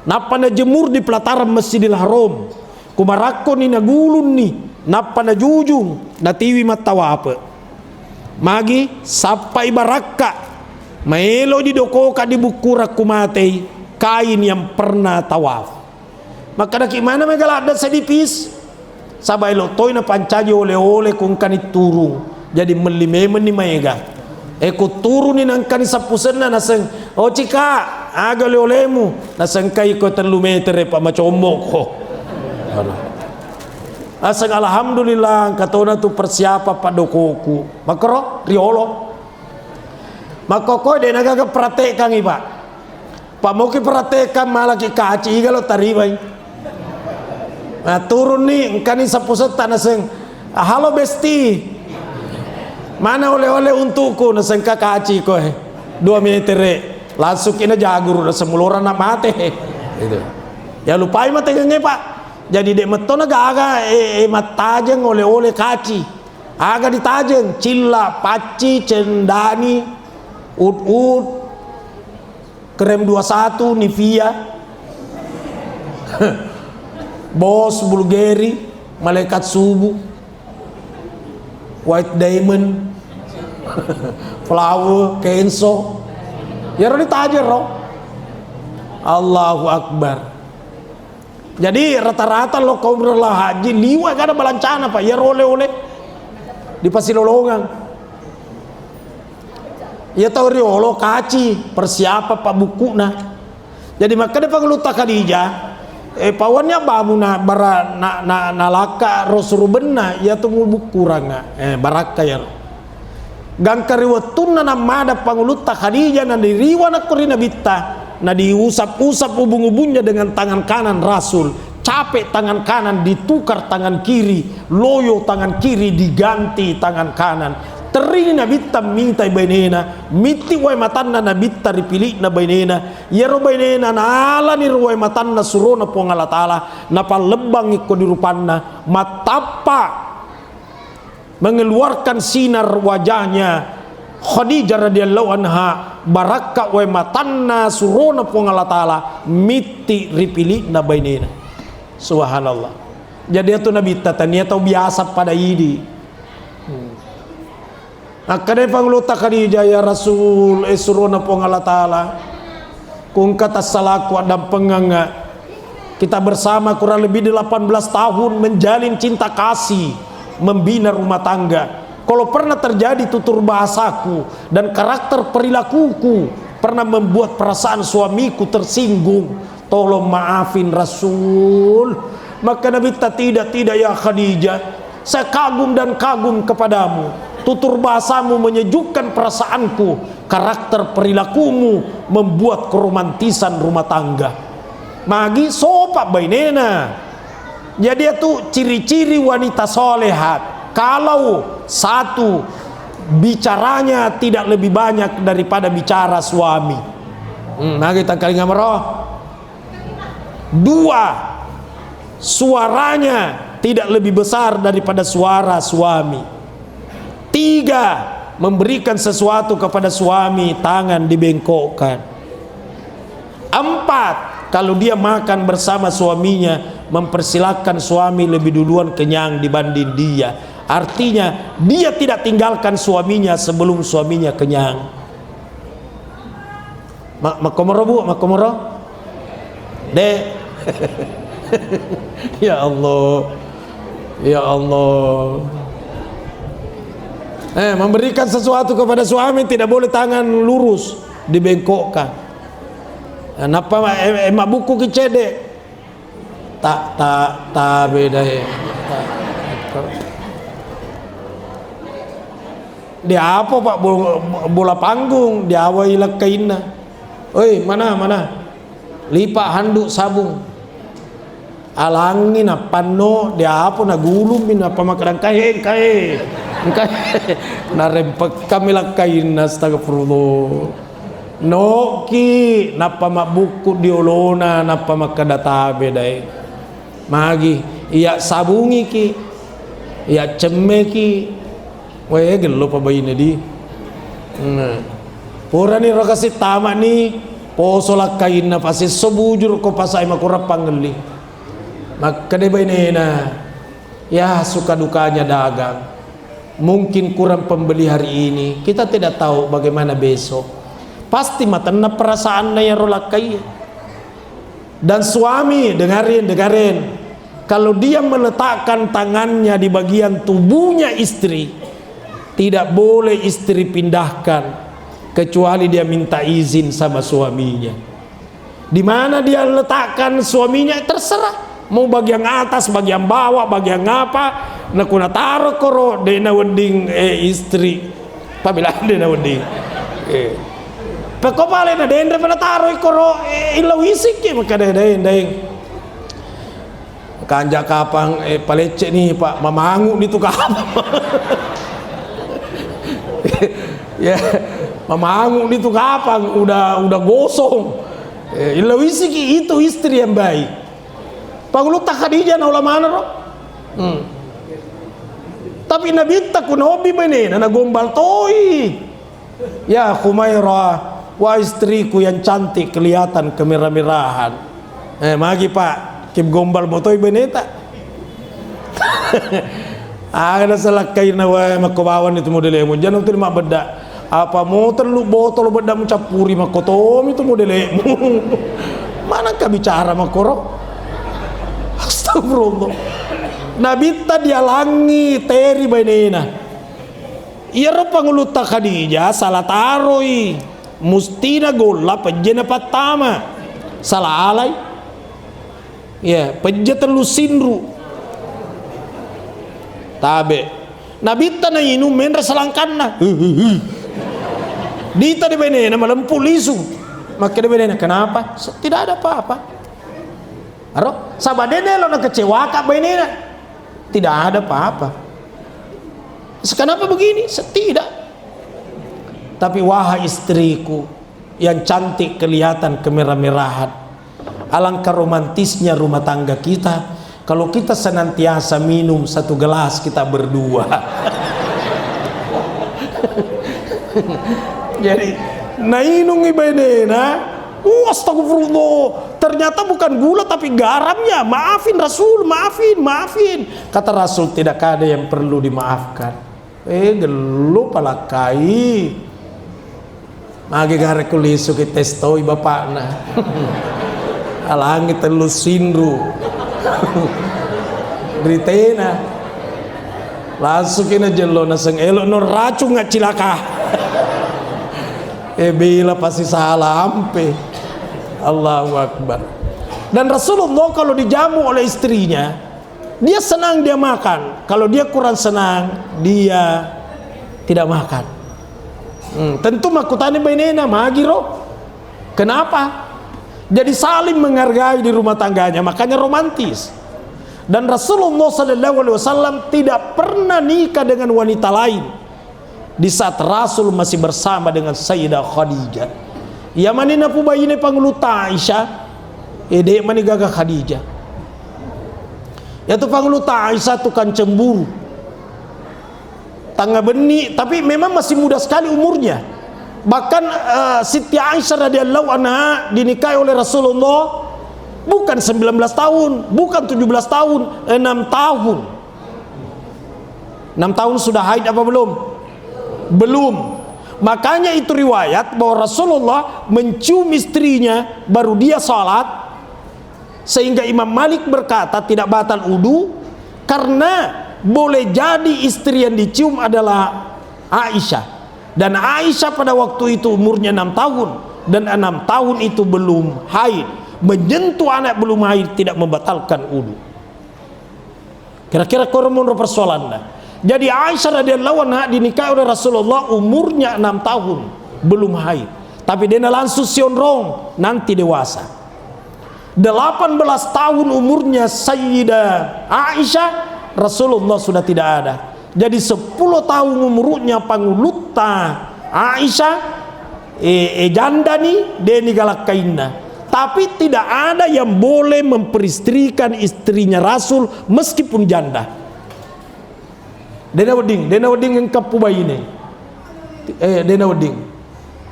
napa na jemur di pelataran Masjidil Haram. Kumarako ni na gulun ni, napa na jujung, natiwi matawape. Magi sampai baraka. Maelo di dokoka di bukura kumatei kain yang pernah tawaf. Maka dak mana megalada sedipis sabai lotoy na pancaji oleh-oleh kung kanit turung. Jadi melimemen ni maega eko turunin ang kani sapusen na naseng o cika aga oleh-olehmu naseng kay ko 3 meter pa macombok ko. Asang alhamdulillah katona tu persiapa padokoku makro riolo. Makoko de nagaga pratekang iba. Pamoki pratekang malaki kaci igalo taribay. Nah turun ni kani sa pusat tanaseng. Halo besti. Mana oleh-oleh untukku naseng kaci ko 2 meter. Langsung ina jagur na semulora na mate. Itu. Ya lupai mate ngenge Pak. Jadi dek meto naga matajeng oleh-oleh kaci. Aga ditajeng cilla, paci, cendani, ud krem 21 Nivea Bos Bulgari, malaikat subuh, White Diamond, Flower, Kenzo. Ya ro ditajer ro. Allahu Akbar. Jadi rata-rata lo kaum haji liwa kada balancana Pak, ya oleh-oleh di Pasilolongan. Ya tahu riolo kaci persiapa pak buku nah. Jadi maka dia pengeluta Khadijah pawannya bamu na bara na laka rosurubenna ya tunggu buku kurang baraka ya. Gangkari watun na mada pengeluta Khadijah na diriwa na kurina bitta na diusap-usap ubung-ubungnya dengan tangan kanan Rasul. Capek tangan kanan ditukar tangan kiri, loyo tangan kiri diganti tangan kanan. Terini nabita minta bainena miti wai matanna nabita ripili na bainena yero bainena na ala ni ruwai matanna surona po ngala taala na palebang iko dirupanna matapa mengeluarkan sinar wajahnya Khadijah radhiyallahu anha baraka wai matanna surona po ngala taala miti ripili na bainena. Subhanallah. Jadi itu nabita tania tau biasa pada idi. Akade pangluta Khadijah ya Rasul surona po ngala taala kung kata salaku ada penganga kita bersama kurang lebih 18 tahun menjalin cinta kasih membina rumah tangga. Kalau pernah terjadi tutur bahasaku dan karakter perilakuku pernah membuat perasaan suamiku tersinggung, tolong maafin Rasul. Maka Nabi tidak ya Khadijah, saya kagum dan kagum kepadamu. Tutur bahasamu menyejukkan perasaanku, karakter perilakumu membuat keromantisan rumah tangga. Magi sopak bainena. Jadi itu ciri-ciri wanita solehat. Kalau satu, bicaranya tidak lebih banyak daripada bicara suami. Magi tak kali ngameroh. 2, suaranya tidak lebih besar daripada suara suami. 3, memberikan sesuatu kepada suami, tangan dibengkokkan. 4, kalau dia makan bersama suaminya, mempersilahkan suami lebih duluan kenyang dibanding dia. Artinya dia tidak tinggalkan suaminya sebelum suaminya kenyang. Makomoro bu, makomoro dek. Ya Allah, ya Allah. Memberikan sesuatu kepada suami tidak boleh tangan lurus, dibengkokkan. Napa emak buku kicede? Tak beda ya. Dia apa Pak, bola panggung dia awai lekaina. Oi, mana lipat handuk sabung. Alangi na panno dia apa na gulumin apa makanan kae na rempek kami lakain astagfirullah. Noki napa mabuku diolona napa makadatabe dai. Magi iya sabungi ki iya cemme ki wae gelo pa bayi di pura ni rakasi tama ni posolak kain na pasti sebujur ko pasai makurap panggeli maka de bayi na ya suka dukanya dagang mungkin kurang pembeli hari ini kita tidak tahu bagaimana besok pasti matana perasaan na yang rolakai. Dan suami dengarin kalau dia meletakkan tangannya di bagian tubuhnya istri tidak boleh istri pindahkan kecuali dia minta izin sama suaminya. Di mana dia letakkan suaminya terserah, mau bagian atas, bagian bawah, bagian apa nak kuna taruh koro dena wending istri pabila dena wending peko pale na dendre pala taruh koro ilaw isik maka dendeng kanja kapang palecek nih Pak mamangu itu kapang ya mamangu itu kapang udah gosong ilaw isik itu istri yang baik pangulu tak Khadijah na ulamana ro tapi Nabi tak kun hobi bene na gombal toy ya Khumairah wah istriku yang cantik kelihatan kemerah-merahan magi Pak kim gombal motoy beneta ada salah kain nawa makobawan itu modelemu jangan tu mak beda apa motor lu botol beda mencapuri makotom itu modelemu mana kah bicara makoro astagfirullah Nabi tadi alangi teri benena iya rupa nguluta Khadijah salah taroi mustina gola pejena patama salah alai ya pejatan lu sinru tabe Nabi tanah inu menra selangkanna dita di benena malempu lisu maka di benena kenapa tidak ada apa-apa aro sabadene lo nak kecewa kak benena tidak ada apa-apa kenapa begini tidak. Tapi wahai istriku yang cantik kelihatan kemerah-merahan, alangkah romantisnya rumah tangga kita kalau kita senantiasa minum satu gelas kita berdua. Jadi nainung ibadah astagfirullah ternyata bukan gula tapi garamnya maafin Rasul maafin kata Rasul tidak ada yang perlu dimaafkan gelo palakai magi gare kulisu ki testoi bapakna alangi telu sinru beritena langsung kena jelo na seng elok no racun nggak cilaka bila pasti salah ampe Allahu Akbar. Dan Rasulullah kalau dijamu oleh istrinya dia senang dia makan, kalau dia kurang senang dia tidak makan. Tentu makutani bainena magiro. Kenapa? Jadi saling menghargai di rumah tangganya, makanya romantis. Dan Rasulullah SAW tidak pernah nikah dengan wanita lain di saat Rasul masih bersama dengan Sayyidah Khadijah. Ya manina pu bayine panguluta Aisyah, ede mani gaga Khadijah. Ya tu panguluta Aisyah tu kan cemburu. Tangga beni, tapi memang masih muda sekali umurnya. Bahkan Siti Aisyah radhiyallahu anha dinikahi oleh Rasulullah bukan 19 tahun, bukan 17 tahun, 6 tahun. 6 tahun sudah haid apa belum? Belum. Makanya itu riwayat bahwa Rasulullah mencium istrinya baru dia salat, sehingga Imam Malik berkata tidak batal wudu karena boleh jadi istri yang dicium adalah Aisyah. Dan Aisyah pada waktu itu umurnya 6 tahun, dan 6 tahun itu belum haid. Menyentuh anak belum haid tidak membatalkan wudu. Kira-kira korban persoalan dah. Jadi Aisyah radhiyallahu anha dinikahi oleh Rasulullah umurnya 6 tahun, belum haid. Tapi dia langsung sionrong nanti dewasa. 18 tahun umurnya Sayyidah Aisyah, Rasulullah sudah tidak ada. Jadi 10 tahun umurnya panguluta Aisyah, janda nih dia nigalakainna. Tapi tidak ada yang boleh memperistrikan istrinya Rasul meskipun janda. Dena weding yang kapubai ini. Dena weding.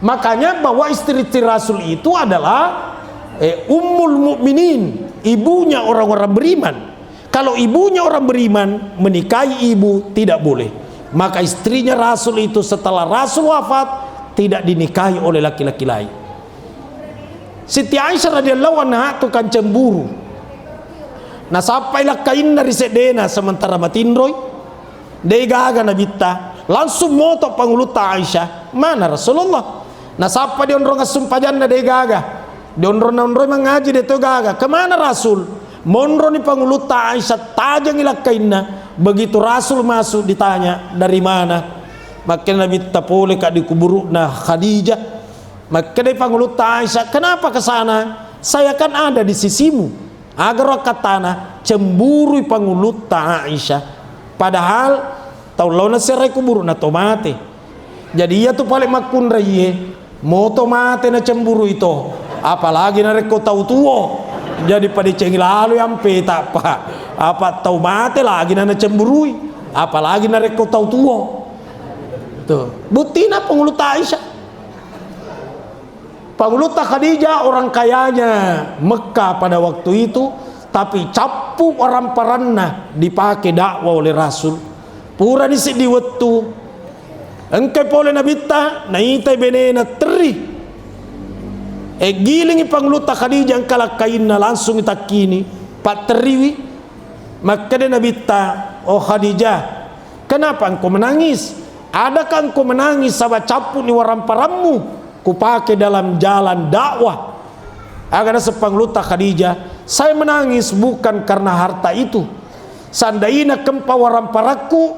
Makanya bahwa istri-istri Rasul itu adalah ummul mukminin, ibunya orang-orang beriman. Kalau ibunya orang beriman menikahi ibu tidak boleh. Maka istrinya Rasul itu setelah Rasul wafat tidak dinikahi oleh laki-laki lain. Siti Aisyah radhiyallahu anha itu kan cemburu. Nah sampailah kain dari sedena sementara matindroy degaga nabita langsung moto panguluta Aisyah mana Rasulullah. Nah sampai dia onrong asumpajan na degaga dia onrong mengaji dia to gaga kemana Rasul. Monro ni panguluta Aisyah tajang ilakainna. Begitu Rasul masuk ditanya dari mana, maka Nabi tapole kak dikuburu nah Khadijah. Maka dia panguluta Aisyah, kenapa ke sana? Saya kan ada di sisimu. Agar katana cemburu panguluta Aisyah. Padahal taulau nasirai kuburu na tomate. Jadi ia tu paling makun raye moto mate na cemburu itu. Apalagi na reko tau tuo. Jadi pada cengi lalu yang peta apa tahu mati lagi nana cemburui apalagi nana kau tahu tuo tuh butina panguluta Aisyah panguluta Khadijah orang kayanya Mekah pada waktu itu tapi capu orang paranna dipakai dakwah oleh Rasul pura di wetu engke pole nabita naita benena teri gilingi panguluta Khadijah kalakainna langsung itakini pak teriwi. Maka dia nabita, oh Khadijah kenapa engkau menangis? Adakah engkau menangis sama capu ni warang paramu kupake dalam jalan dakwah? Agar sepanguluta Khadijah, saya menangis bukan karena harta itu. Sandaina kempa warang paraku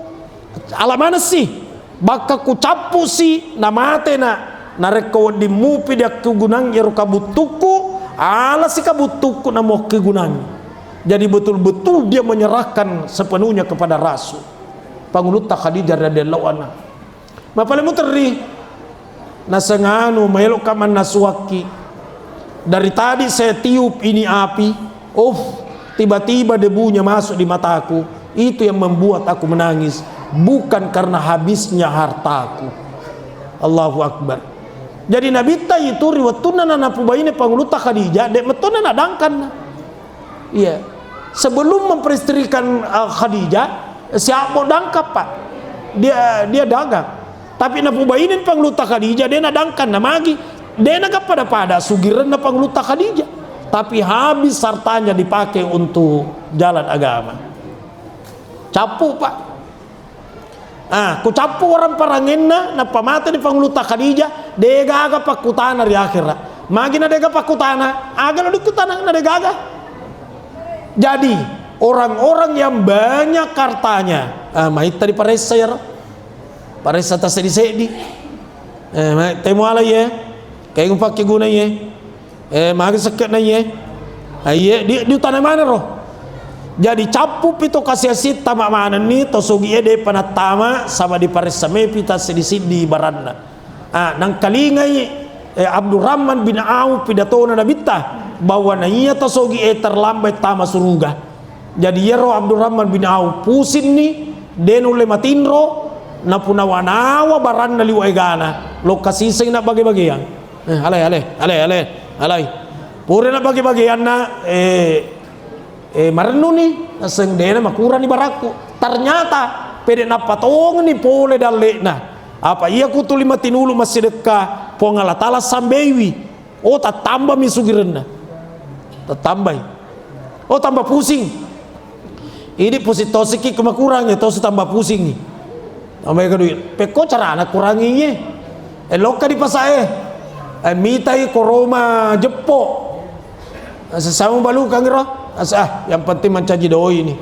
ala mana sih? Baka ku capu si namate na nareko di mupi dia kegunang ya kabutuku ala si kabutuku namo kegunang. Jadi betul-betul dia menyerahkan sepenuhnya kepada Rasul. Panguluta Khadijah radhiyallahu anha. Mapalemu teri nasanganu mayelo kaman nasuwaki. Dari tadi saya tiup ini api, tiba-tiba debunya masuk di mataku. Itu yang membuat aku menangis, bukan karena habisnya hartaku. Allahu Akbar. Jadi Nabi itu riwatuna nana pubaine panguluta Khadijah dek metona nadangkan. Iya. Sebelum memperistrikan Khadijah, siapa dangkap pak? Dia dagang. Tapi napubainin pangluta Khadijah, dia nadangkan namagi. Dia nagap pada sugiran na pangluta Khadijah. Tapi habis hartanya dipakai untuk jalan agama. Capu pak. Ku capu orang parangenna na pamata di pangluta Khadijah, dia gaga pakutana di akhirat. Magi na dega pakutana, agak lo dikutana na degaga. Jadi orang-orang yang banyak hartanya, mahit tadi paresa ya, paresa tas sedi, temu ala ya, kayak ngumpak guna ya, magi seket na ya, di tanah mana roh? Jadi capu pito kasih asit tamak mana ni, tosogi ede panatama sama di paresa mepi tas sedi baranda. Nang kalingai Abdurrahman bin Auf pidato na nabita. Bahwa na iya tasogi terlambat tama suruga. Jadi yero Abdurrahman bin Auf pusin ni denule matinro na punawanawa baran na liwaigana lokasi sing na bagi-bagian alay pure na bagi-bagian na marenu ni naseng dena makura ni baraku ternyata pede na patong ni pole dalle na apa iya kutu lima tinulu masih dekat pongalatala sambewi tak tambah misugirenna tambah tambah pusing ini pusing tosiki kemakurang ya tosi tambah pusing nih amai ka duit peko carana kuranginya eloka di pasae mitai koroma jepo sesama balu kang ro yang penting mencaji doi ini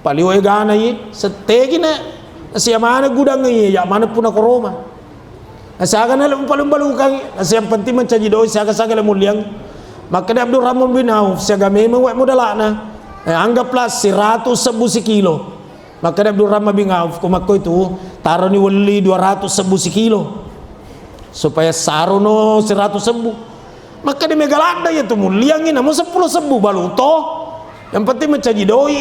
paliwe gana yi setegi na siya mana gudang yi ya mana puna koroma asaga na lumpa-lumpa kang yang penting mencaji doi saga-saga muliang maka Abdul Rahman bin Auf siya memang wak modala na anggaplah 100 sebu sekilo maka Abdul Rahman bin Auf kumako itu taruh ni wali 200 sebu sekilo supaya sarono 100 sebu maka di megalanda ya tu muliangin namun 10 sebu baluto yang penting mencaji doi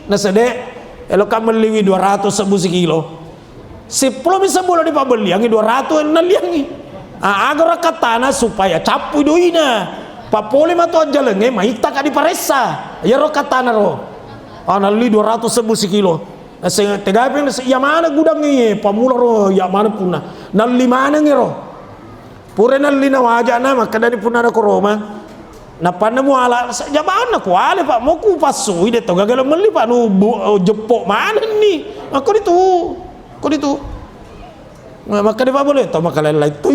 na sede elo ka meliwi 200 sebu sekilo 10 bisa boleh dipabeliangi 200 naliangi agar katana supaya capu doi na papole mato jalenge mahita ka di paresa ya ro katana ro nali 200 sebu sekilo tegapin ya mana gudangnya pamula ro ya mana puna nali mana ngero pure nali na wajana maka dari puna na koroma na panna mo ala jabana ko ale pak mo ku pasu ide to gagalo meli pak nu jepok mana ni aku ditu maka di pa boleh to maka lain tu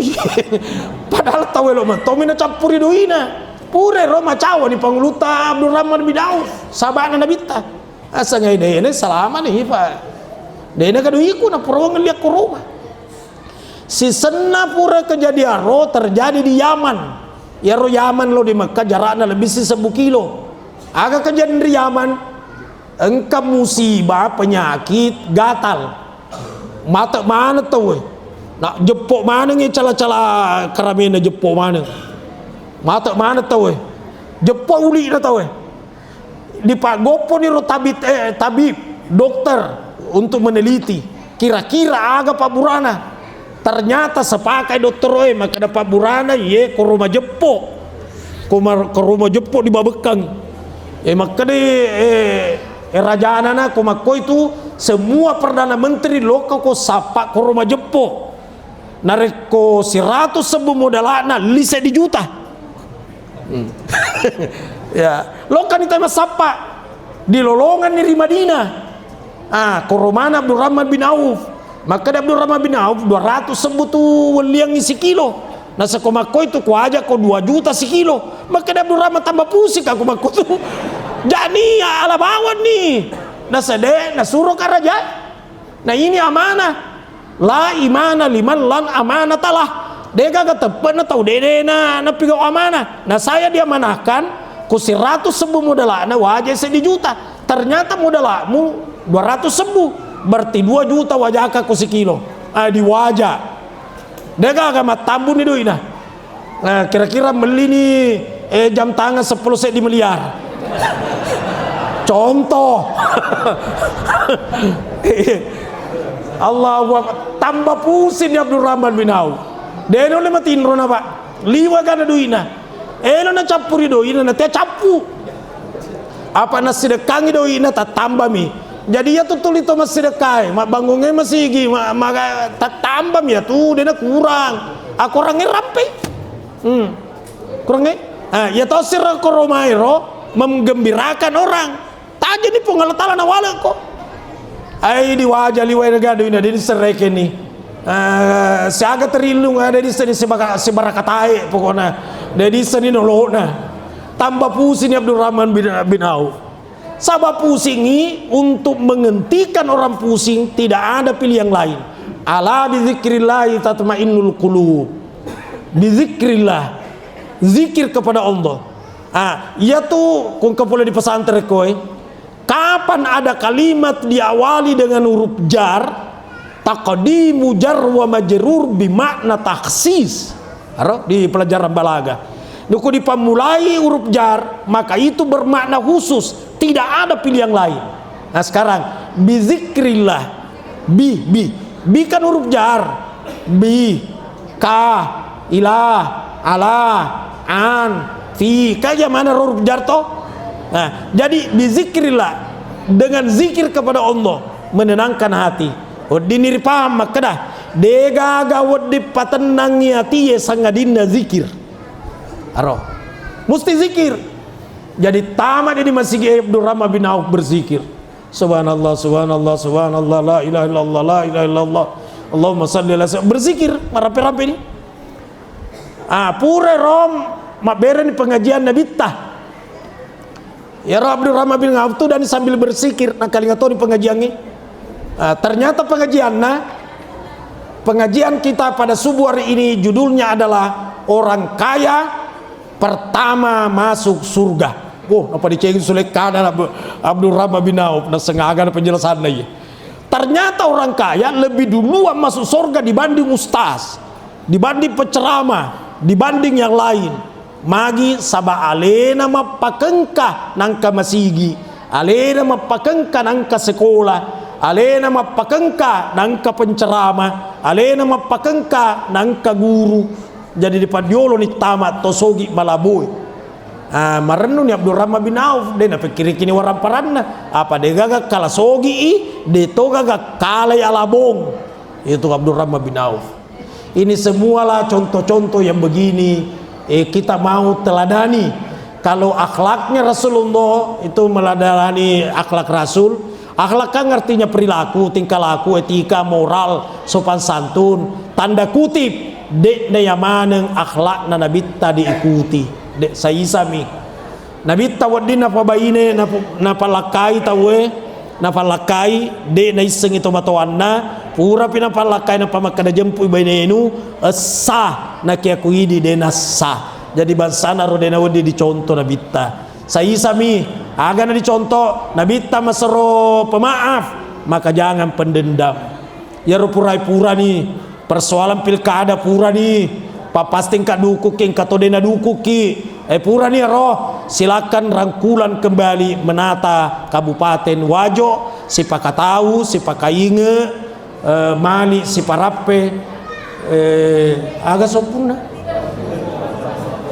padahal tahu lo mah to mina campuri doina pure Roma cawa ni pangluta Abdul Rahman bin Auf sabana nabita asa ngai dene salama nih pak dene kadu iku na purwo ngeliat ko Roma si senna pura kejadian ro terjadi di Yaman ya ro Yaman lo di Mekah jaraknya lebih si 10 kilo agak kejadian di Yaman engkau musibah penyakit gatal mata mana tuh nak jepok mana ngi cala-cala keramina jepok mana mata mana tahu jepok uli na tahu di pagopo ni ro tabib dokter untuk meneliti kira-kira aga Pak Burana ternyata sepakai dokter maka ada Pak Burana ye ke rumah jepok ke rumah jepok di Babekang maka di rajana na kumako itu semua perdana menteri lokal ko sapa ke rumah jepok nareko 100 sebu modalana lise di juta ya lo kan itu mas sapa di lolongan di Madinah koromana Abdul Rahman bin Auf maka Abdul Rahman bin Auf 200 sebu tu waliang isi kilo nasa komako itu ku aja ko 2 juta sekilo maka Abdul Rahman tambah pusing aku mako tu jadi ala bawan nih nasa de nasuruh ka raja nah ini amanah la imana liman lan amanah talah dega ga tepat na tau dede na pigaw amanah nah saya diamanahkan ku 100 sebu modalana wajah 1 juta ternyata modalamu 200 sebu berarti 2 juta wajah ka ku sekilo di wajah dega ga matambu ni doi nah kira-kira beli ni jam tangan 10 set di miliar contoh Allahu Akbar tambah pusing ya Abdul Rahman bin Auf deno le matinro na pak liwa kana duina elo na campuri doina na te capu apa na sedekangi doina ta tambah mi jadi ya tutul itu masih dekai mak bangunnya masih gi maka tak tambah ya tuh dena kurang aku orangnya rapi kurangnya ya tau sir koromairo menggembirakan orang tak jadi pengalatalan awalnya kok di wajah liwai negara ini di sereke nih siaga terilung ada di sini sebarakatai pokoknya dari sini nolona tambah pusing Abdul Rahman bin Auf sabab pusingi untuk menghentikan orang pusing tidak ada pilihan lain ala bizikrillah tatmainnul qulub bizikrillah zikir kepada Allah ya tuh kung kapula di pesantren koy kapan ada kalimat diawali dengan huruf jar taqdimu jar wa majrur bimakna takhsis di pelajaran balaga nuku dipamulai huruf jar maka itu bermakna khusus tidak ada pilihan lain nah sekarang bizikrillah bi kan huruf jar bi ka ilah ala an fi kaja mana huruf jar toh nah, jadi bizikrillah dengan zikir kepada Allah menenangkan hati. Dinir paham makadah dega gawat di patenangi hati ya sangadina zikir. Aro, mesti zikir. Jadi tamat ini masih Abdul Rahman bin Auf berzikir. Subhanallah, subhanallah, subhanallah, la ilaha illallah, la ilaha illallah, Allahumma salli ala sayyidina. Berzikir rapi-rapi ini. Pura rom mabere ni pengajian Nabi tah. Ya Abdul Rahman bin Auf tu dan sambil berzikir nak kalingato ni pengajian ni. Ternyata pengajian kita pada subuh hari ini judulnya adalah orang kaya pertama masuk surga. Apa dicengin sulit kada Abdul Rahman bin Auf, nak sengaja penjelasan lagi. Ternyata orang kaya lebih duluan masuk surga dibanding ustaz, dibanding penceramah, dibanding yang lain. Magi sabah alena mapakengka nangka masigi, alena mapakengka nangka sekolah, alena mapakengka nangka penceramah, alena mapakengka nangka guru. Jadi di padiolo ni tamat tosogi malaboy. Marenu ni Abdul Rahman bin Auf de na pikir kini waran paranna apa de gaga kala sogi de to gaga kala alabong. Itu Abdul Rahman bin Auf. Ini semualah contoh-contoh yang begini kita mau teladani. Kalau akhlaknya Rasulullah itu meladani akhlak Rasul. Akhlak kan artinya perilaku, tingkah laku, etika, moral, sopan santun. Tanda kutip dek na yamaneng akhlak na Nabi tadi ikuti. Dek sayisami Nabi tawadin apa baine na palakai tawe na palakai dek na iseng itu matoanna pura pinapalakai na pamakada jempu bainenu sah na kia kuidi de na sah. Jadi bansana ro de na wadi dicontoh Nabi ta sayisami aga na dicontoh Nabi ta masero pemaaf maka jangan pendendam. Ya ro pura nih persoalan pilkada pura nih papasting kadukuking katodena dukuki pura nih roh silakan rangkulan kembali menata Kabupaten Wajo si pakatahu si pakainge mani si parape agak sempurna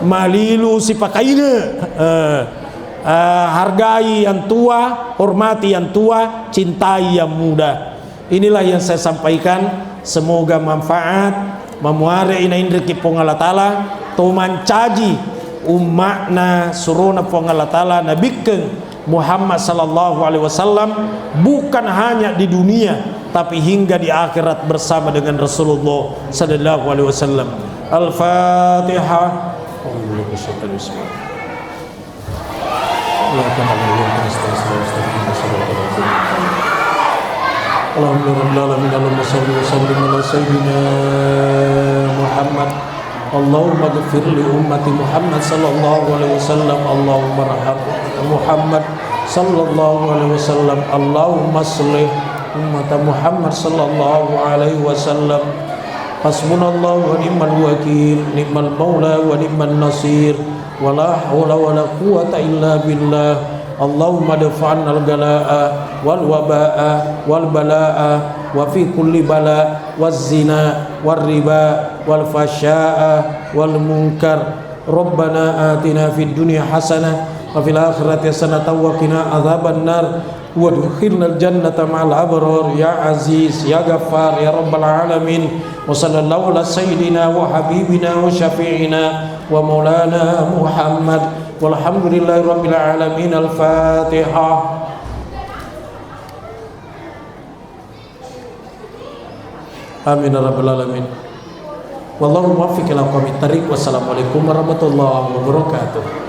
malilu si pakainge hargai yang tua, hormati yang tua, cintai yang muda. Inilah yang saya sampaikan, semoga manfaat memuare ina indri ki pongala taala tuman caji umakna suruna pongala taala nabikeun Muhammad sallallahu alaihi wasallam bukan hanya di dunia tapi hingga di akhirat bersama dengan Rasulullah sallallahu alaihi wasallam. Al-Fatihah. Allahumma salli wa sallim ala sayyidina Muhammad. Allahumma ghfir li ummati Muhammad sallallahu alaihi wasallam. Allahumma arham Muhammad sallallahu alaihi wasallam. Allahumma shlih ummat Muhammad sallallahu alaihi wasallam. Hasbunallahu wa ni'mal wakil, ni'mal maula wa ni'mal nasir. Wala haula wala quwwata illa billah. Allahumma dafa'an al-gala'a wal waba'a wal bala'a wa fi kulli bala' waz zina wal riba wal fasya'a wal munkar. Rabbana atina fid dunya hasanah wa fil akhirati hasanah wa qina adzaban nar wa adkhilnal jannata ma'al abrar ya aziz ya ghaffar ya rabbal alamin. Wa sallallahu ala sayyidina wa habibina wa syafi'ina wa maulana Muhammad. Walhamdulillahi rabbil alamin. Al-Fatihah. Amin ya rabbal alamin. Wallahu muwaffiq ila aqwamit thariq. Wassalamualaikum warahmatullahi wabarakatuh.